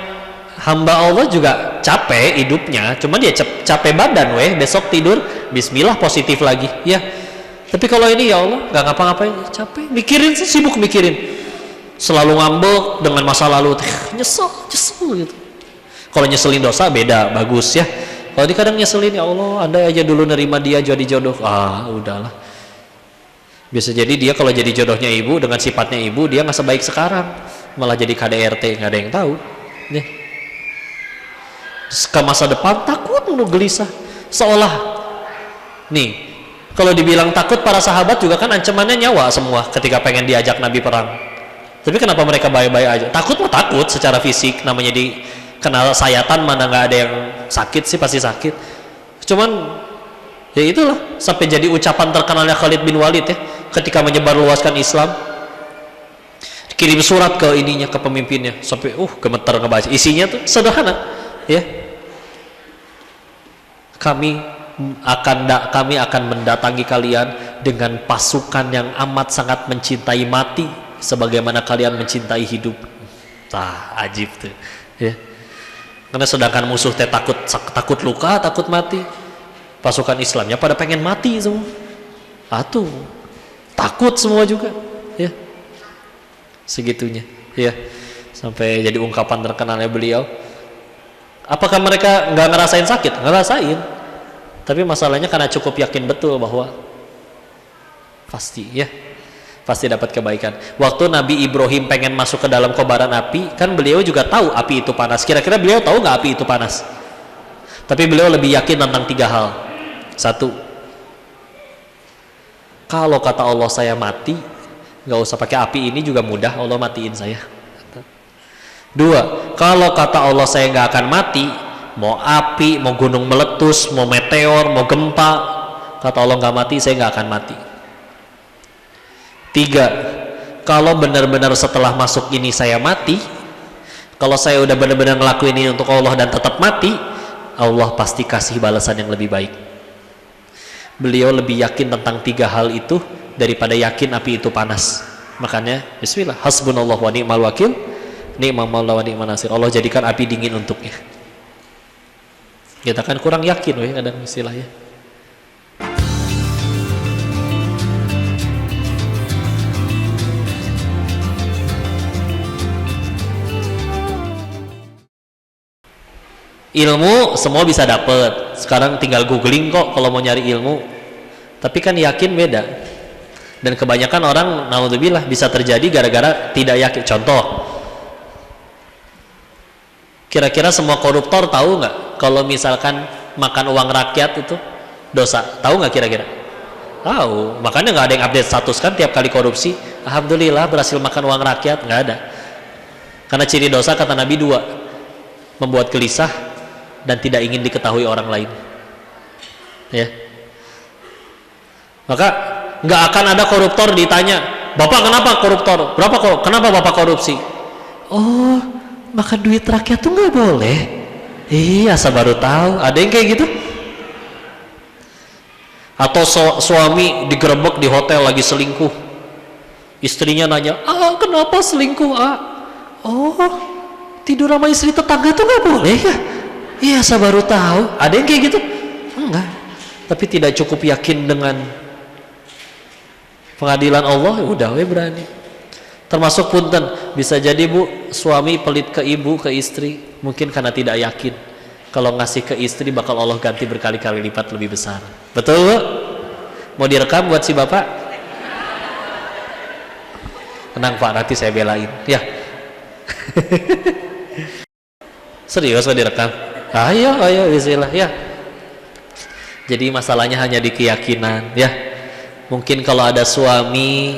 hamba Allah juga capek hidupnya, cuma dia capek badan besok tidur bismillah positif lagi ya. Tapi kalau ini ya Allah nggak ngapa-ngapain, capek mikirin, sibuk mikirin, selalu ngambek dengan masa lalu, nyesel gitu. Kalau nyeselin dosa beda, bagus ya. Kalau dia kadang nyeselin, ya Allah andai aja dulu nerima dia jadi jodoh, udahlah. Bisa jadi dia kalau jadi jodohnya ibu dengan sifatnya ibu, dia nggak sebaik sekarang, malah jadi KDRT, nggak ada yang tahu nih. Ke masa depan takut, gelisah, seolah nih kalau dibilang takut, para sahabat juga kan ancamannya nyawa semua ketika pengen diajak Nabi perang. Tapi kenapa mereka baik-baik aja? Takut mah takut secara fisik, namanya kenal sayatan, mana nggak ada yang sakit sih, pasti sakit. Cuman ya itulah sampai jadi ucapan terkenalnya Khalid bin Walid ya, ketika menyebarluaskan Islam, kirim surat ke ininya, ke pemimpinnya, sampai gemeter ngebaca. Isinya tuh sederhana ya, kami akan mendatangi kalian dengan pasukan yang amat sangat mencintai mati sebagaimana kalian mencintai hidup. Ajib tuh ya. Karena sedangkan musuh teh takut luka, takut mati, pasukan Islamnya pada pengen mati semua. Takut semua juga ya. Segitunya ya. Sampai jadi ungkapan terkenalnya beliau. Apakah mereka nggak ngerasain sakit? Ngerasain. Tapi masalahnya karena cukup yakin betul bahwa pasti dapat kebaikan. Waktu Nabi Ibrahim pengen masuk ke dalam kobaran api, kan beliau juga tahu api itu panas. Kira-kira beliau tahu nggak api itu panas? Tapi beliau lebih yakin tentang 3 hal. 1, kalau kata Allah saya mati, nggak usah pakai api ini juga mudah, Allah matiin saya. 2, kalau kata Allah saya nggak akan mati, mau api, mau gunung meletus, mau meteor, mau gempa, kata Allah nggak mati, saya nggak akan mati. 3, kalau benar-benar setelah masuk ini saya mati, kalau saya udah benar-benar ngelakuin ini untuk Allah dan tetap mati, Allah pasti kasih balasan yang lebih baik. Beliau lebih yakin tentang 3 hal itu daripada yakin api itu panas. Makanya bismillah, hasbunallah wa ni'mal wakil, ni'mal maula wa ni'man nasir. Allah jadikan api dingin untuknya. Kita kan kurang yakin kadang istilahnya. Ilmu semua bisa dapat. Sekarang tinggal googling kok kalau mau nyari ilmu. Tapi kan yakin beda. Dan kebanyakan orang naudzubillah bisa terjadi gara-gara tidak yakin. Contoh, kira-kira semua koruptor tahu nggak kalau misalkan makan uang rakyat itu dosa? Tahu nggak kira-kira? Tahu. Makanya nggak ada yang update status kan tiap kali korupsi. Alhamdulillah berhasil makan uang rakyat, nggak ada. Karena ciri dosa kata Nabi 2, membuat gelisah dan tidak ingin diketahui orang lain. Ya. Maka nggak akan ada koruptor ditanya, Bapak kenapa koruptor? Kenapa Bapak korupsi? Oh, makan duit rakyat tuh nggak boleh. Iya, saya baru tahu. Ada yang kayak gitu? Atau suami digerebek di hotel lagi selingkuh, istrinya nanya, kenapa selingkuh oh, tidur sama istri tetangga tuh nggak boleh ya? Iya, saya baru tahu. Ada yang kayak gitu? Enggak. Tapi tidak cukup yakin dengan pengadilan Allah, ya udah we berani. Termasuk punten, bisa jadi bu, suami pelit ke ibu, ke istri, mungkin karena tidak yakin kalau ngasih ke istri bakal Allah ganti berkali-kali lipat lebih besar. Betul bu? Mau direkam buat si bapak? Tenang pak, nanti saya belain ya. Serius mau direkam? Ayo bismillah ya. Jadi masalahnya hanya di keyakinan ya. Mungkin kalau ada suami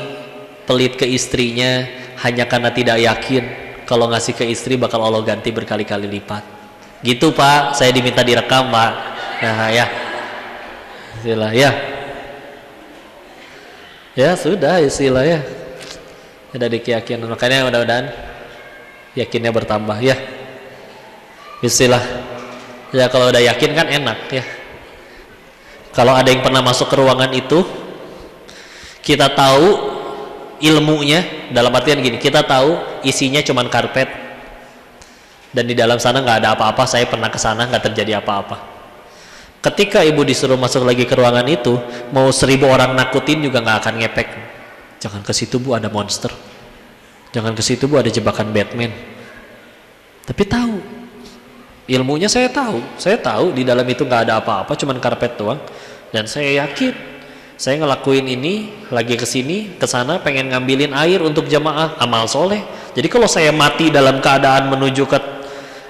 pelit ke istrinya hanya karena tidak yakin kalau ngasih ke istri bakal Allah ganti berkali-kali lipat. Gitu pak, saya diminta direkam pak. Nah ya, istilah ya, ya sudah istilah ya. Ada di keyakinan, makanya mudah-mudahan yakinnya bertambah ya. Istilah ya, kalau udah yakin kan enak ya. Kalau ada yang pernah masuk ke ruangan itu, kita tahu ilmunya, dalam artian gini, kita tahu isinya cuman karpet dan di dalam sana nggak ada apa-apa. Saya pernah ke sana, nggak terjadi apa-apa. Ketika ibu disuruh masuk lagi ke ruangan itu, mau 1000 orang nakutin juga nggak akan ngepek. Jangan ke situ bu, ada monster. Jangan ke situ bu, ada jebakan Batman. Tapi tahu ilmunya, saya tahu di dalam itu nggak ada apa-apa, cuman karpet doang. Dan saya yakin saya ngelakuin ini lagi kesini kesana pengen ngambilin air untuk jamaah, amal soleh. Jadi kalau saya mati dalam keadaan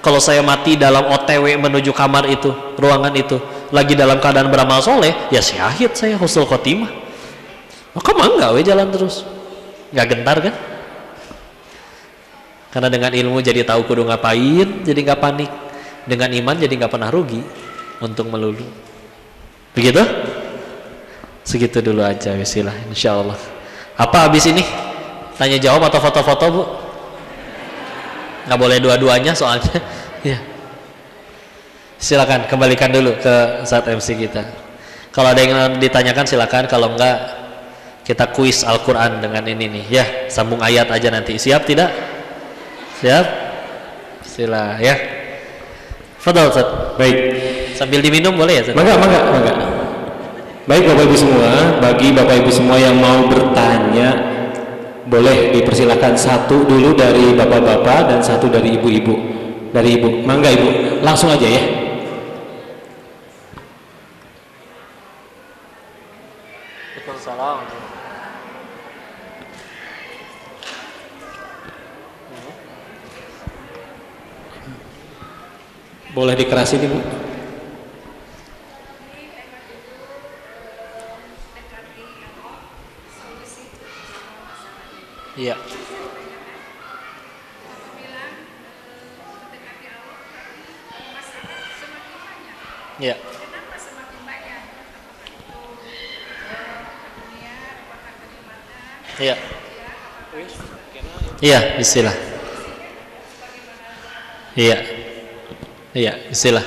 kalau saya mati dalam OTW menuju kamar itu, ruangan itu, lagi dalam keadaan beramal soleh, ya syahid saya, husnul khotimah. Maka mangga we jalan terus, nggak gentar kan? Karena dengan ilmu jadi tahu kudu ngapain, jadi nggak panik. Dengan iman jadi nggak pernah rugi, untung melulu. Begitu? Segitu dulu aja, bismillah, insya Allah. Apa habis ini? Tanya jawab atau foto-foto bu? Nggak boleh dua-duanya soalnya. Ya. Silakan kembalikan dulu ke saat MC kita. Kalau ada yang ditanyakan silakan, kalau enggak kita kuis Al-Quran dengan ini nih. Ya, sambung ayat aja nanti. Siap tidak? Siap? Sila ya. Fadal Ustaz. Baik. Sambil diminum boleh ya Ustaz?
Mangga. Baik Bapak Ibu semua, bagi Bapak Ibu semua yang mau bertanya, boleh dipersilakan, satu dulu dari bapak-bapak dan satu dari ibu-ibu. Dari ibu, mangga ibu, langsung aja ya. Boleh dikerasin ibu.
Iya. Iya. Iya. Iya, istilah. Iya. Iya, istilah.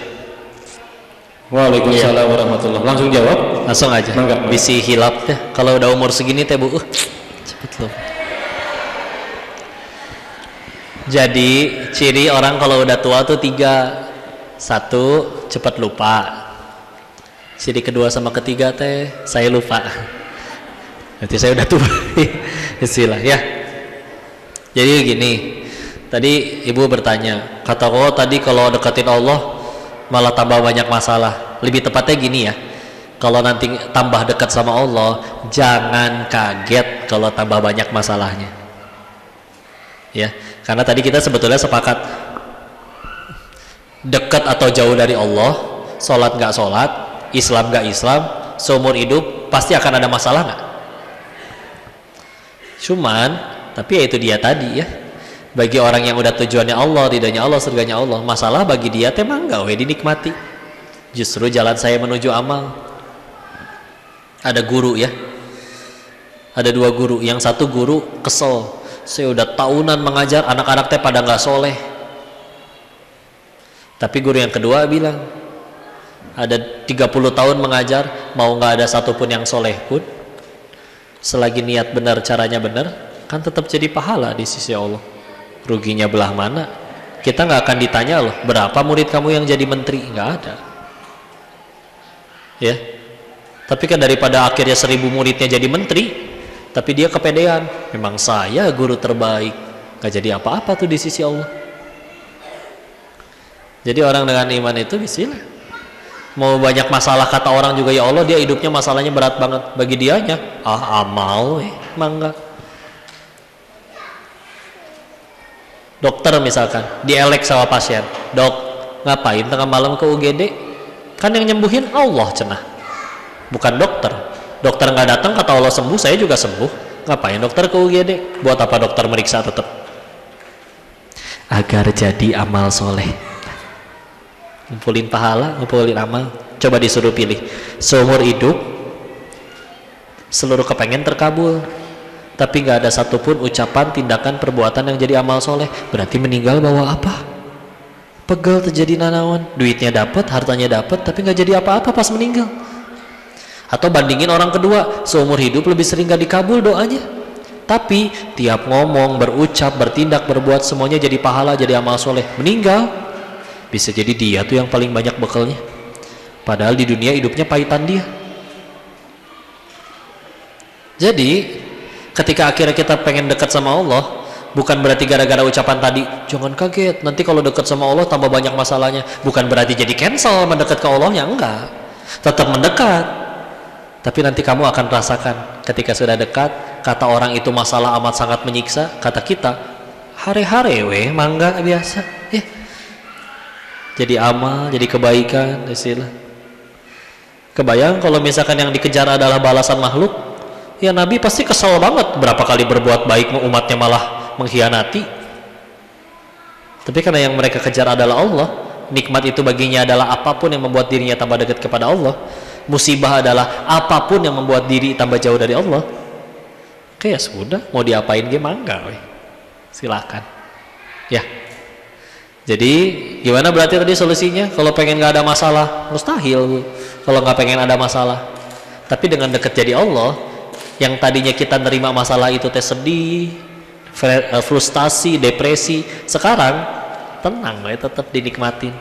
Waalaikumsalam warahmatullahi. Langsung jawab.
Langsung aja.
Mangga.
Bisi hilap teh. Kalau udah umur segini teh bu, cepet loh. Jadi ciri orang kalau udah tua tuh 3. 1, cepat lupa. Ciri kedua sama ketiga teh saya lupa. Berarti saya udah tua. Istilah ya. Jadi gini, tadi ibu bertanya, kata kau tadi kalau deketin Allah malah tambah banyak masalah. Lebih tepatnya gini ya, kalau nanti tambah dekat sama Allah, jangan kaget kalau tambah banyak masalahnya. Ya, karena tadi kita sebetulnya sepakat dekat atau jauh dari Allah, sholat nggak sholat, Islam nggak Islam, seumur hidup pasti akan ada masalah nggak? Cuman, tapi ya itu dia tadi ya. Bagi orang yang udah tujuannya Allah, ridhonya Allah, surganya Allah, masalah bagi dia temang nggak dinikmati. Justru jalan saya menuju amal. Ada guru ya, ada 2 guru. Yang satu guru kesel, saya udah tahunan mengajar, anak-anak teh pada nggak soleh, Tapi guru yang kedua bilang, ada 30 tahun mengajar, mau nggak ada satupun yang soleh pun, selagi niat benar, caranya benar, kan tetap jadi pahala di sisi Allah. Ruginya belah mana? Kita nggak akan ditanya loh, berapa murid kamu yang jadi menteri? Nggak ada. Ya. Tapi kan daripada akhirnya 1000 muridnya jadi menteri, tapi dia kepedean, memang saya guru terbaik, nggak jadi apa-apa tuh di sisi Allah. Jadi orang dengan iman itu bismillah. Mau banyak masalah kata orang juga, ya Allah dia hidupnya masalahnya berat banget, bagi dianya amal mangga. Dokter misalkan dielek sama pasien, dok ngapain tengah malam ke UGD? Kan yang nyembuhin Allah cenah, bukan dokter. Dokter nggak datang kata Allah sembuh, saya juga sembuh. Ngapain dokter ke UGD? Buat apa dokter meriksa tetap? Agar jadi amal soleh, ngumpulin pahala, ngumpulin amal. Coba disuruh pilih, seumur hidup seluruh kepengen terkabul, tapi nggak ada satupun ucapan, tindakan, perbuatan yang jadi amal soleh. Berarti meninggal bawa apa? Pegel terjadi nanawan, duitnya dapat, hartanya dapat, tapi nggak jadi apa-apa pas meninggal. Atau bandingin orang kedua, seumur hidup lebih sering nggak dikabul doanya, tapi tiap ngomong, berucap, bertindak, berbuat semuanya jadi pahala, jadi amal soleh. Meninggal bisa jadi dia tuh yang paling banyak bekalnya, padahal di dunia hidupnya pahitan dia. Jadi ketika akhirnya kita pengen dekat sama Allah, bukan berarti gara-gara ucapan tadi jangan kaget nanti kalau dekat sama Allah tambah banyak masalahnya, bukan berarti jadi cancel mendekat ke Allah, ya enggak, tetap mendekat. Tapi nanti kamu akan rasakan ketika sudah dekat, kata orang itu masalah amat sangat menyiksa, kata kita hare-hare weh mangga biasa ya. Jadi amal, jadi kebaikan, istilah. Kebayang kalau misalkan yang dikejar adalah balasan makhluk, ya Nabi pasti kesal banget, berapa kali berbuat baik umatnya malah mengkhianati. Tapi karena yang mereka kejar adalah Allah, nikmat itu baginya adalah apapun yang membuat dirinya tambah dekat kepada Allah, musibah adalah apapun yang membuat diri tambah jauh dari Allah. Oke ya sudah, mau diapain gimana weh, silakan ya. Jadi gimana berarti tadi solusinya? Kalau pengen nggak ada masalah, mustahil kalau nggak pengen ada masalah. Tapi dengan dekat jadi Allah, yang tadinya kita nerima masalah itu teh sedih, frustasi, depresi, sekarang tenang, tetap dinikmatin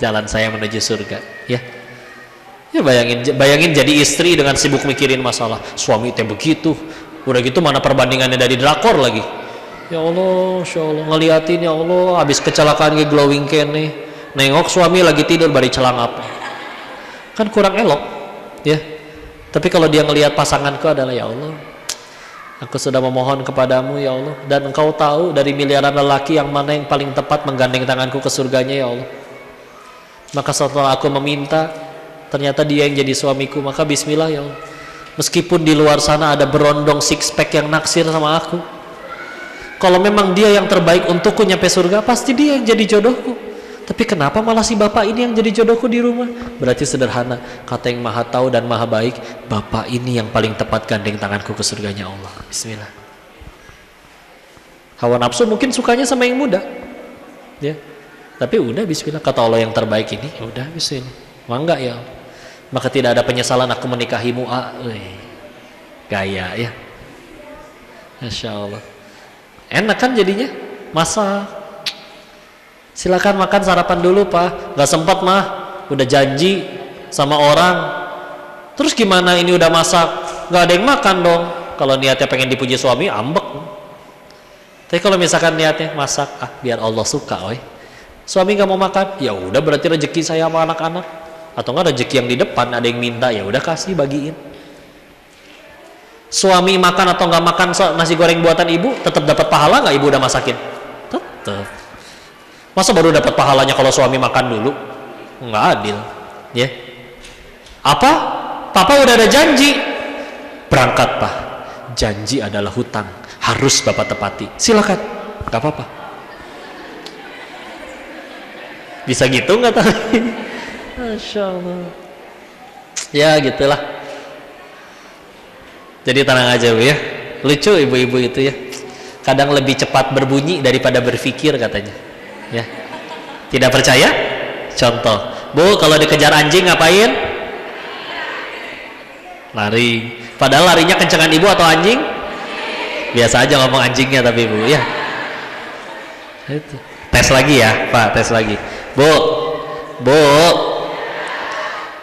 jalan saya menuju surga. Ya bayangin jadi istri dengan sibuk mikirin masalah suami teh begitu, udah gitu mana perbandingannya dari drakor lagi. Ya Allah, Insya Allah ngeliatin, ya Allah habis kecelakaan ke glowing kene, nengok suami lagi tidur bari celang apa, kan kurang elok ya. Tapi kalau dia ngelihat pasanganku adalah, ya Allah aku sudah memohon kepadamu ya Allah, dan engkau tahu dari miliaran lelaki yang mana yang paling tepat menggandeng tanganku ke surganya ya Allah. Maka setelah aku meminta ternyata dia yang jadi suamiku, maka bismillah ya Allah, meskipun di luar sana ada berondong six pack yang naksir sama aku, kalau memang dia yang terbaik untukku nyampe surga, pasti dia yang jadi jodohku. Tapi kenapa malah si bapak ini yang jadi jodohku di rumah? Berarti sederhana, kata yang maha tahu dan maha baik, bapak ini yang paling tepat gandeng tanganku ke surganya Allah. Bismillah. Hawa nafsu mungkin sukanya sama yang muda ya, tapi udah bismillah, kata Allah yang terbaik ini, udah bismillah, mangga ya. Maka tidak ada penyesalan aku menikahimu. Gaya ya, Masya Allah. Enak kan jadinya, masak, silakan makan sarapan dulu pak, nggak sempat mah, udah janji sama orang, terus gimana ini udah masak, nggak ada yang makan dong. Kalau niatnya pengen dipuji suami, ambek. Tapi kalau misalkan niatnya masak, biar Allah suka, suami nggak mau makan, ya udah berarti rezeki saya sama anak-anak, atau nggak rezeki yang di depan ada yang minta, ya udah kasih, bagiin. Suami makan atau nggak makan nasi goreng buatan ibu, tetap dapat pahala nggak ibu udah masakin? Tetap. Masa baru dapat pahalanya kalau suami makan dulu? Nggak adil ya. Apa? Papa udah ada janji, berangkat pak, janji adalah hutang, harus bapak tepati, silakan, nggak apa-apa. Bisa gitu nggak tahu? Masya Allah ya, gitulah. Jadi tenang aja Bu ya, lucu ibu-ibu itu ya, kadang lebih cepat berbunyi daripada berpikir katanya ya. Tidak percaya? Contoh, Bu, kalau dikejar anjing ngapain? Lari. Padahal larinya kencengan ibu atau anjing? Biasa aja ngomong anjingnya tapi Bu, ya. Itu. Tes lagi ya, Pak, tes lagi. Bu,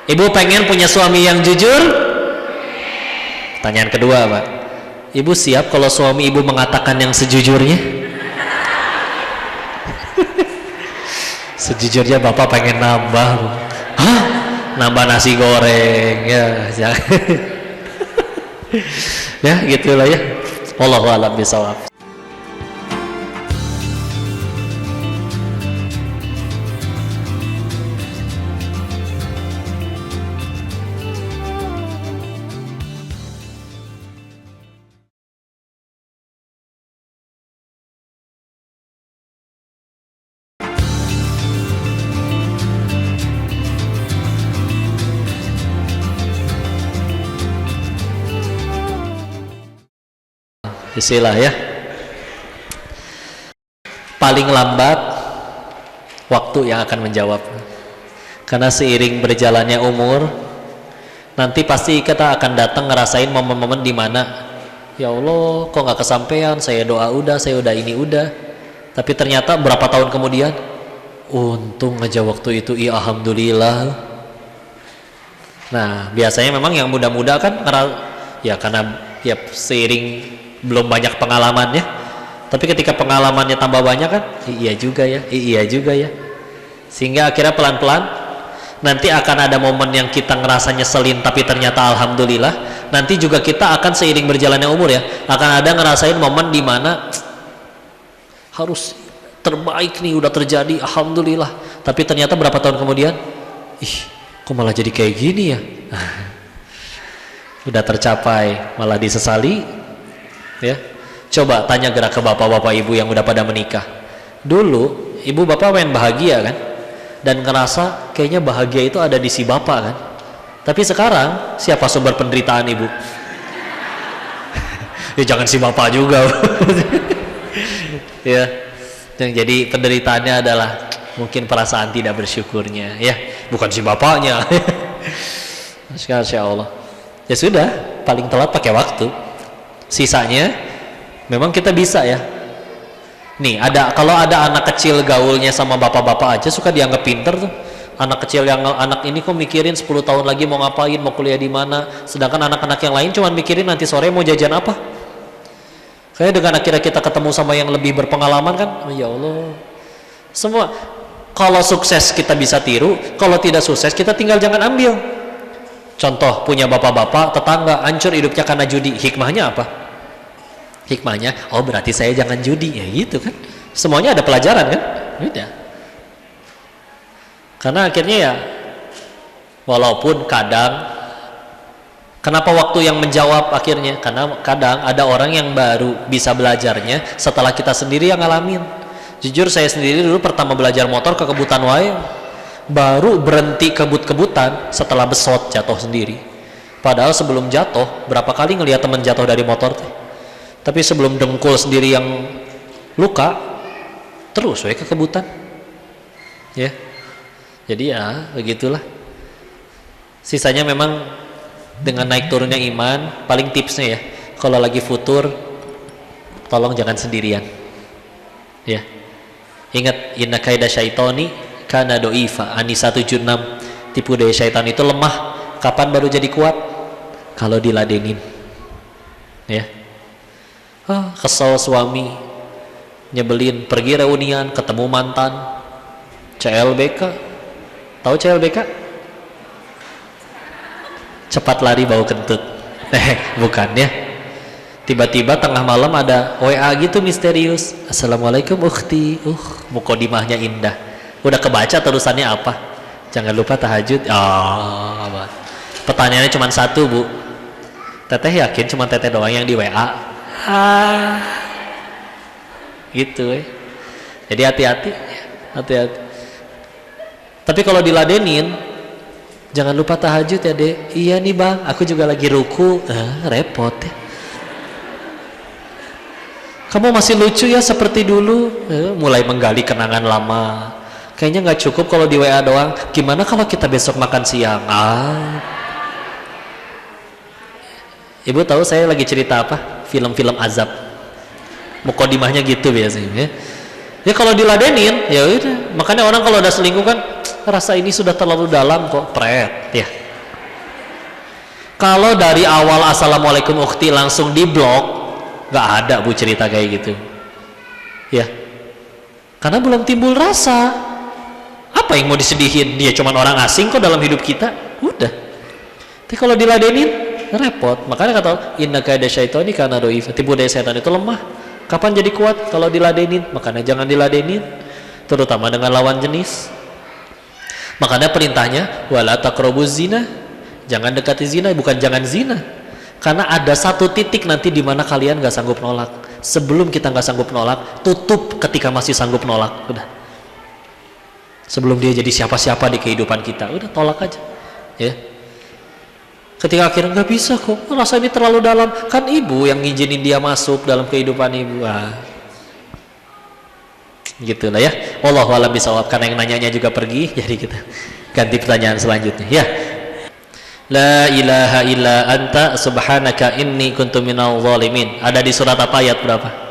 ibu pengen punya suami yang jujur? Pertanyaan kedua, Pak. Ibu siap kalau suami ibu mengatakan yang sejujurnya? Sejujurnya Bapak pengen nambah. Hah? Nambah nasi goreng ya, jangan. Ya gitulah ya. Wallahu a'lam bishawab. Istilah ya, paling lambat waktu yang akan menjawab, karena seiring berjalannya umur nanti pasti kita akan datang ngerasain momen-momen dimana ya Allah kok nggak kesampaian, saya doa udah, saya udah ini udah, tapi ternyata berapa tahun kemudian untung aja waktu itu, iya alhamdulillah. Nah biasanya memang yang muda-muda kan ya karena ya seiring belum banyak pengalamannya, tapi ketika pengalamannya tambah banyak kan iya juga ya, sehingga akhirnya pelan-pelan nanti akan ada momen yang kita ngerasa nyeselin tapi ternyata alhamdulillah. Nanti juga kita akan seiring berjalannya umur ya akan ada ngerasain momen dimana harus terbaik nih udah terjadi alhamdulillah, tapi ternyata berapa tahun kemudian kok malah jadi kayak gini ya. Udah tercapai malah disesali. Ya, coba tanya gerak ke bapak-bapak ibu yang udah pada menikah. Dulu ibu bapak main bahagia kan, dan ngerasa kayaknya bahagia itu ada di si bapak kan. Tapi sekarang siapa sumber penderitaan ibu? Ya jangan si bapak juga. Ya, yang jadi penderitaannya adalah mungkin perasaan tidak bersyukurnya. Ya, bukan si bapaknya. Masya Allah. Ya sudah, paling telat pakai waktu. Sisanya memang kita bisa ya. Nih kalau ada anak kecil gaulnya sama bapak-bapak aja suka dianggap pinter tuh. Anak kecil yang anak ini kok mikirin 10 tahun lagi mau ngapain, mau kuliah di mana, sedangkan anak-anak yang lain cuma mikirin nanti sore mau jajan apa. Kayak dengan akhirnya kita ketemu sama yang lebih berpengalaman kan, ya Allah. Semua kalau sukses kita bisa tiru, kalau tidak sukses kita tinggal jangan ambil. Contoh punya bapak-bapak tetangga hancur hidupnya karena judi, hikmahnya apa? Hikmahnya, oh berarti saya jangan judi, ya gitu kan. Semuanya ada pelajaran kan? Udah. Karena akhirnya ya, walaupun kadang, kenapa waktu yang menjawab akhirnya? Karena kadang ada orang yang baru bisa belajarnya setelah kita sendiri yang ngalamin. Jujur saya sendiri dulu pertama belajar motor ke kebutan wae, baru berhenti kebut-kebutan setelah besot jatuh sendiri. Padahal sebelum jatuh, berapa kali ngelihat teman jatuh dari motor teh. Tapi sebelum dengkul sendiri yang luka, terus we ke kebutan. Ya. Jadi ya begitulah. Sisanya memang dengan naik turunnya iman, paling tipsnya ya, kalau lagi futur tolong jangan sendirian. Ya. Ingat inna kaida syaitoni kana doifa. An-Nisa 76. Tipu daya syaitan itu lemah. Kapan baru jadi kuat? Kalau diladenin. Ya. Kesel suami, nyebelin, pergi reunian, ketemu mantan, CLBK. Tahu CLBK? Cepat lari bau kentut. Bukan ya. Tiba-tiba tengah malam ada WA gitu misterius. Assalamualaikum ukhti. Mukodimahnya indah. Udah kebaca terusannya apa? Jangan lupa tahajud. Pertanyaannya cuma satu, Bu. Teteh yakin cuma teteh doang yang di WA? Gitu ya. Jadi hati-hati. Tapi kalau diladenin, jangan lupa tahajud ya dek. Iya nih bang, aku juga lagi ruku. Repot ya. Kamu masih lucu ya seperti dulu. Mulai menggali kenangan lama. Kayaknya nggak cukup kalau di WA doang. Gimana kalau kita besok makan siang? Ibu tahu saya lagi cerita apa? Film-film azab. Mukodimahnya gitu biasanya. Ya kalau diladenin, ya udah. Makanya orang kalau udah selingkuh kan, rasa ini sudah terlalu dalam kok, pret, ya. Kalau dari awal assalamualaikum ukhti langsung diblok, nggak ada bu cerita kayak gitu, ya. Karena belum timbul rasa. Apa yang mau disedihin? Dia cuman orang asing kok dalam hidup kita, udah. Tapi kalau diladenin, repot. Makanya kata inna kaida syaitani kana dhaif. Tipu daya setan itu lemah. Kapan jadi kuat? Kalau diladenin. Makanya jangan diladenin, terutama dengan lawan jenis. Makanya perintahnya wala taqrabuz zina. Jangan dekati zina, bukan jangan zina. Karena ada satu titik nanti di mana kalian gak sanggup nolak. Sebelum kita gak sanggup nolak, tutup ketika masih sanggup nolak. Udah. Sebelum dia jadi siapa-siapa di kehidupan kita, udah tolak aja. Ya. Ketika akhirnya gak bisa kok, rasa ini terlalu dalam. Kan ibu yang ngizinin dia masuk dalam kehidupan ibu. Gitu lah ya. Wallahu a'lam bishawab. Karena yang nanyanya juga pergi, jadi kita ganti pertanyaan selanjutnya. Ya. La ilaha illa anta subhanaka inni kuntu minal zalimin. Ada di surat apa, ayat berapa?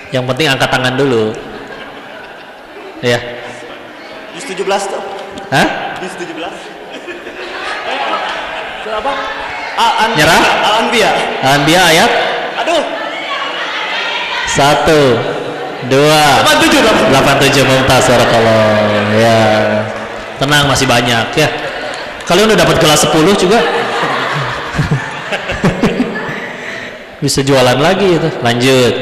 Yang penting angkat tangan dulu. Ya.
Juz 17 tuh.
Hah?
Juz 17. Berapa?
Nyerah?
Al-Anbiya.
Al-Anbiya ayat?
Aduh.
1 2 87 mumtaz barakallah. Ya. Tenang, masih banyak ya. Kalian udah dapat kelas 10 juga. Bisa jualan lagi itu. Lanjut.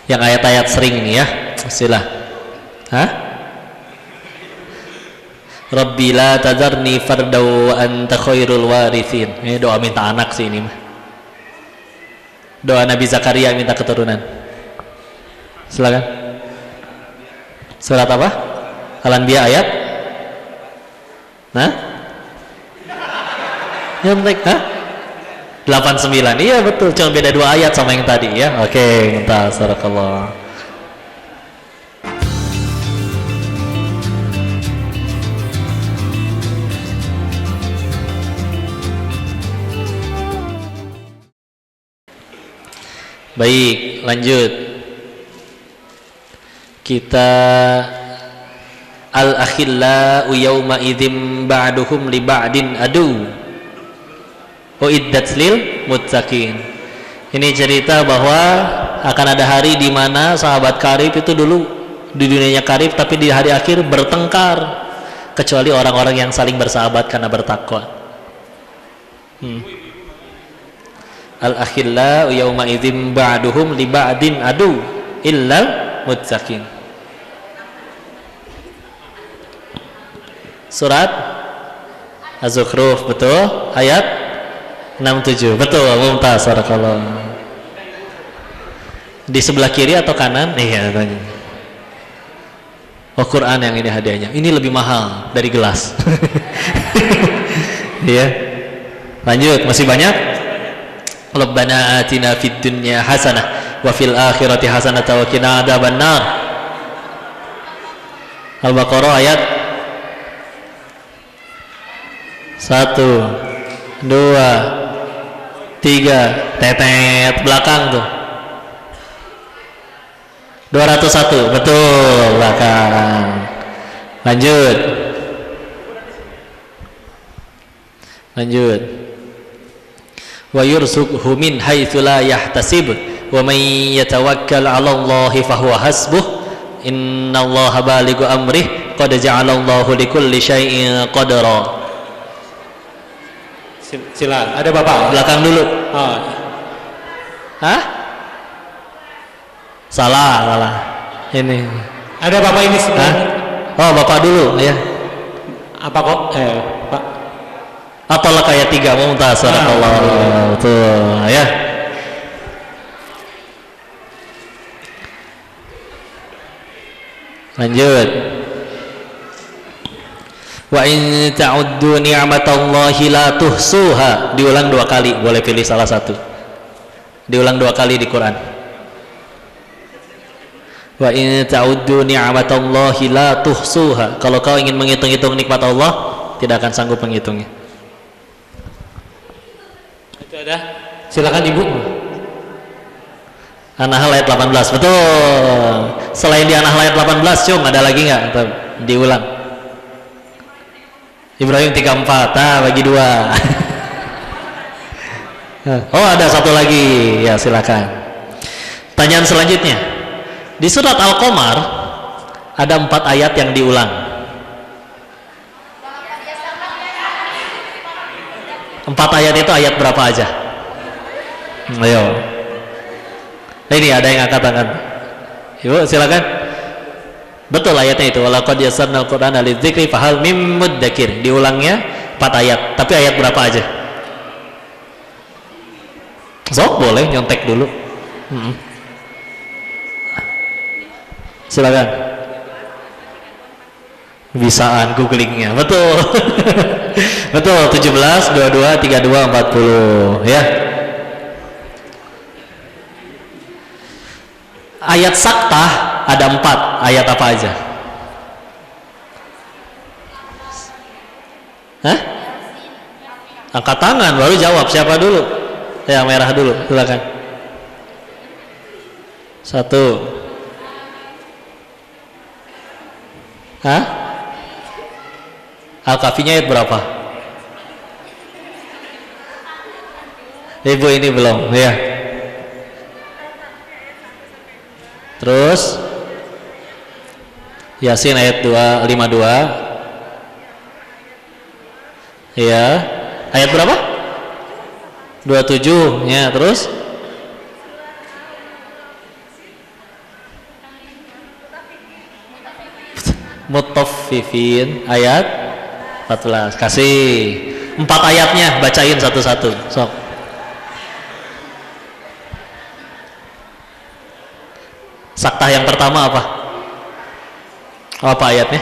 Yang ayat-ayat sering ini ya. Sila. Hah? Rabbi la tadarni fardaw wa anta khairul warithin. Ini doa minta anak sih ini mah. Doa Nabi Zakaria minta keturunan. Silakan. Surat apa? Al-Anbiya ayat? Nah? Nyontek, hah? 89. Iya betul, cuma beda 2 ayat sama yang tadi ya. Oke, minta barakallah. Baik, lanjut. Kita al-akhillau yawma idzim ba'duhum li ba'din adu. Uiddat lil muttaqin. Ini cerita bahwa akan ada hari di mana sahabat karib itu dulu di dunianya karib, tapi di hari akhir bertengkar, kecuali orang-orang yang saling bersahabat karena bertakwa. Al-akhillau yawma idzim ba'duhum li ba'din adu illal muttaqin. Surat Az-Zukhruf, betul, ayat 67, betul, mumtaz barakallah. Di sebelah kiri atau kanan? Iya, tanya. Oh, Quran yang ini hadiahnya. Ini lebih mahal dari gelas. Iya. Lanjut, masih banyak? Rabbana atina fid dunya hasanah wa fil akhirati hasanah wa qina adzabannar. Al-Baqarah ayat 1 2 3 tetet belakang tuh 201, betul, belakang. Lanjut. Wa yurzuqhu min haitsu la yahtasib wa may yatawakkal 'ala Allahi fahuwa hasbuh innallaha balighu amrih qad ja'ala Allahu likulli syai'in qadara.
Silakan. Ada Bapak
Belakang dulu.
Oh.
Hah? Salah. Ini.
Ada Bapak ini
Hah? Oh, Bapak dulu ya.
Apa kok? Pak.
Atolak ayat 3 mumtaz barakallah. Betul ya. Lanjut. Wa in ta'uddu ni'matallahi la tuhsuha. Diulang 2 kali, boleh pilih salah satu. Diulang 2 kali di Quran. Wa in ta'uddu ni'matallahi la tuhsuha. Kalau kau ingin menghitung-hitung nikmat Allah, tidak akan sanggup menghitungnya.
Itu ada. Silakan Ibu.
An-Nahl ayat 18. Betul. Selain di An-Nahl ayat 18, Cung, ada lagi nggak? Diulang. Ibrahim 34. Bagi 2. Oh, ada satu lagi. Ya, silakan. Pertanyaan selanjutnya. Di surat Al-Qamar ada 4 ayat yang diulang. 4 ayat itu ayat berapa aja? Ayo. Ini ada yang angkat tangan. Ibu silakan. Betul ayatnya itu. Walaqad yassarnal Qur'ana lidzikri fahal mim mudzakir. Diulangnya 4 ayat. Tapi ayat berapa aja? Sok boleh nyontek dulu. Silakan. Bisaan googlingnya. Betul. Betul. 17, 22, 32, 40. Ya. Ayat saktah ada 4. Ayat apa aja? Hah? Angkat tangan baru jawab. Siapa dulu? Ya, merah dulu. Silakan. 1. Hah? Al-Kahfinya ayat berapa? Ibu ini belum, ya. Terus Yasin ayat 52. Ya. Ayat berapa? 27. Ya, terus Mutaffifin ayat 14. Kasih 4 ayatnya, bacain satu-satu. Sok. Saktah yang pertama apa? Apa ayatnya?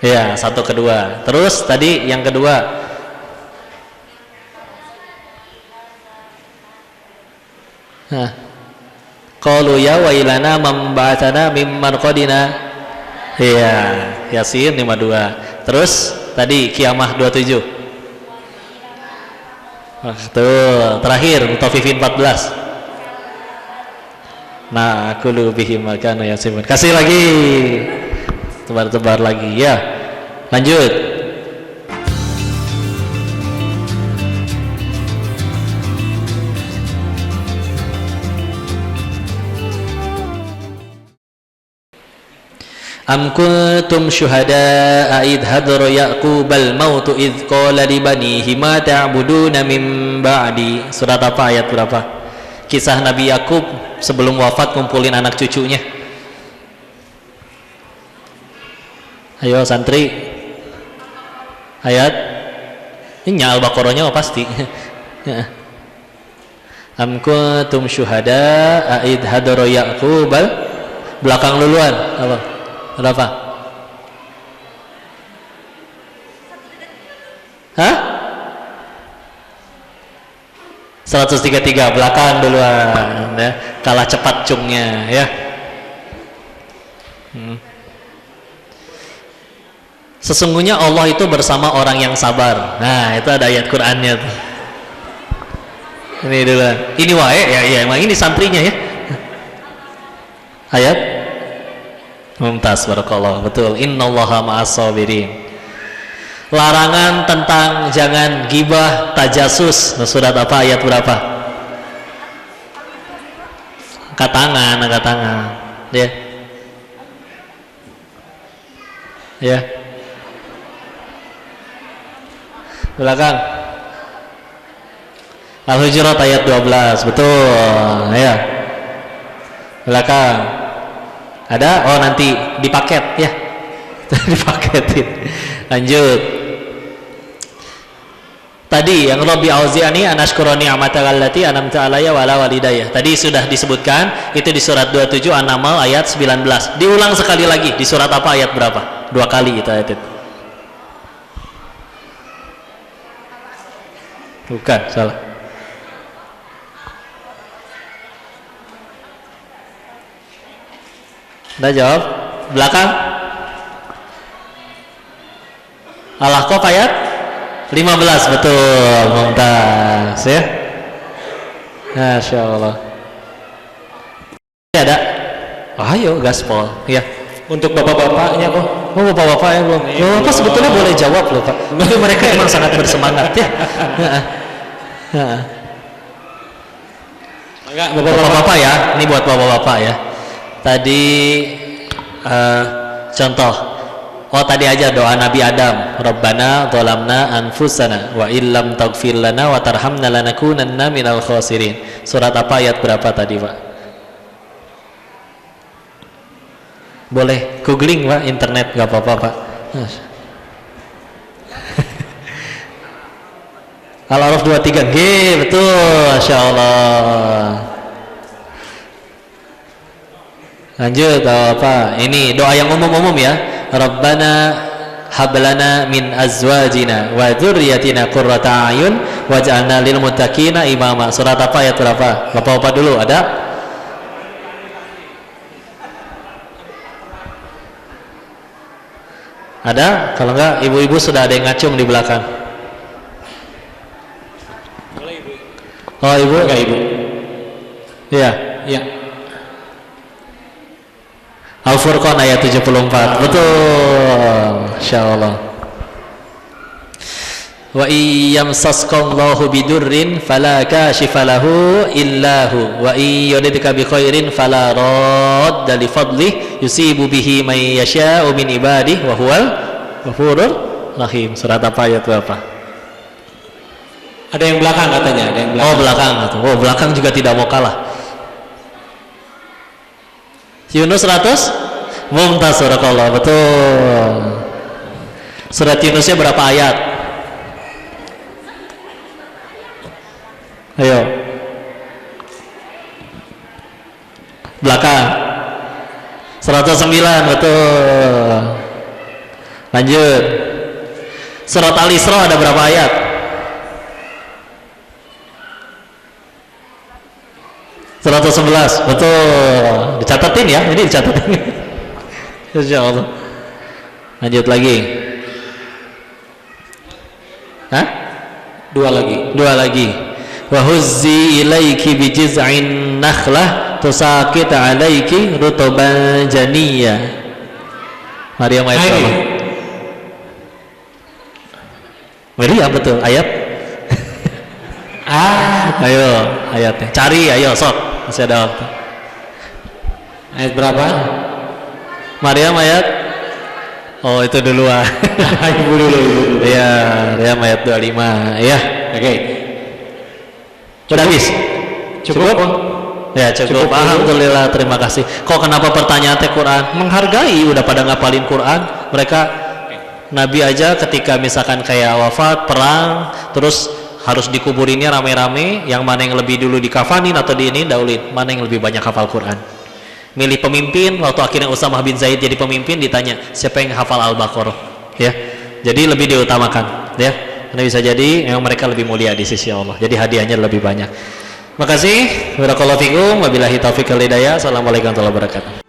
Ya, 1 kedua. Terus tadi yang kedua. Nah. Qalu ya wailana man ba'atsana min marqadina. Iya, Yasin 52. Terus tadi Qiyamah 27. Betul. Terakhir Mutaffifin 14. Nah, aku bihim makana yasibun. Kasih lagi. Tebar-tebar lagi ya. Lanjut. Am kuntum syuhada'a idh hadara Ya'qubal mautu idh qala li banihi ma ta'buduna min ba'di. Surat apa, ayat berapa? Kisah Nabi Yakub sebelum wafat kumpulin anak cucunya. Ayo santri. Ayat ini Al-Baqarahnya oh, pasti. Am kuntum syuhada'a idh hadara Ya'qubal, belakang duluan apa? Berapa? Hah? 133 belakang duluan ya. Kalah cepat cungnya ya. Sesungguhnya Allah itu bersama orang yang sabar. Nah, itu ada ayat Qur'annya tuh. Ini dulu. Ini wae ya, ya emang ini santrinya ya. Ayat Mumtaz, barakallah. Betul. Innallaha ma'as-sabirin. Larangan tentang jangan gibah, tajasus. Surat apa, ayat berapa? Angkat tangan, angkat tangan. Ya. Ya. Belakang. Al-Hujurat ayat 12. Betul. Ya. Belakang. Ada? Oh, nanti dipaket ya. Dipaketin. Lanjut.
Tadi yang Rabbi auzi'ani an ashkura ni'mataka allati an'amta 'alayya wa 'ala walidayya. Tadi sudah disebutkan itu di surat 27 An-Naml ayat 19. Diulang sekali lagi di surat apa ayat berapa? 2 kali itu ayat itu. Bukan, salah. Udah jawab? Belakang? Al-Ahqaf ayat 15, betul, mumtaz ya. Masya Allah. Ada? Ayo gaspol ya.
Untuk bapak-bapaknya kok.
Oh, bapak-bapak ya belum. Bapak sebetulnya boleh jawab loh Pak. Tapi mereka emang sangat bersemangat ya.
Enggak,
Bapak-bapak ya, ini buat bapak-bapak ya. Tadi contoh. Oh tadi aja doa Nabi Adam. Rabbana zalamna anfusana wa illam taghfir lana wa tarhamna lanakunanna minal khasirin. Surat apa ayat berapa tadi Pak? Boleh googling Pak, internet nggak apa-apa Pak. Al-Araf 23 G, betul, Masya Allah. Lanjut apa? Ini doa yang umum-umum ya. Rabbana hablana min azwajina wa dzurriyyatina qurrata a'yun waj'alna lil muttaqina imama. Surat apa ayat berapa? Bapak-bapak dulu ada? Ada? Kalau enggak ibu-ibu sudah ada yang ngacung di belakang. Oh ibu?
Enggak ibu.
Iya.
Iya.
Al-Furqan ayat 74. Betul. Insyaallah. Wa iyyamsaskallahu bidurrin fala kashifa lahu illahu wa iyyudika bi khairin fala radda li fadlihi yusibu bihi may yasha'u min ibadihi wa huwal ghafurur rahim. Surat apa ayat berapa?
Ada yang belakang katanya, ada yang belakang.
Oh belakang. Oh belakang juga tidak mau kalah. Yunus 100? Mumtaz, surakallah, betul. Surat Yunusnya berapa ayat? Ayo. Belakang. 109, betul. Lanjut. Surat Al-Isra ada berapa ayat? Surat 11, betul. Dicatatin ya, ini dicatatin. Insya Allah. Lanjut lagi. Hah?
Dua lagi.
Wa huzzi ilaiki bi jiz'in nakhlah tusaqit alaiki rutuban janiyya. Maryam ayat berapa? Maryam betul ayat. Ayo ayatnya. Cari ayo sok. Masih ada waktu.
Ayat berapa?
Maryam ayat. Oh itu duluan.
Ibu dulu.
Iya, Maryam ayat 25 ya.
Oke.
Sudah habis?
Cukup?
Ya cukup. Alhamdulillah, terima kasih. Kok kenapa pertanyaannya Quran? Menghargai, udah pada ngapalin Quran. Mereka Nabi aja ketika misalkan kayak wafat, perang, terus harus dikuburinnya rame-rame, yang mana yang lebih dulu dikafanin atau diinin daulin, mana yang lebih banyak hafal Quran. Milih pemimpin, waktu akhirnya Usamah bin Zaid jadi pemimpin, ditanya siapa yang hafal Al-Baqarah, ya. Jadi lebih diutamakan, ya. Karena bisa jadi memang mereka lebih mulia di sisi Allah. Jadi hadiahnya lebih banyak. Makasih. Barakallahu fikum. Wabillahi taufiq wal hidayah. Assalamualaikum warahmatullahi wabarakatuh.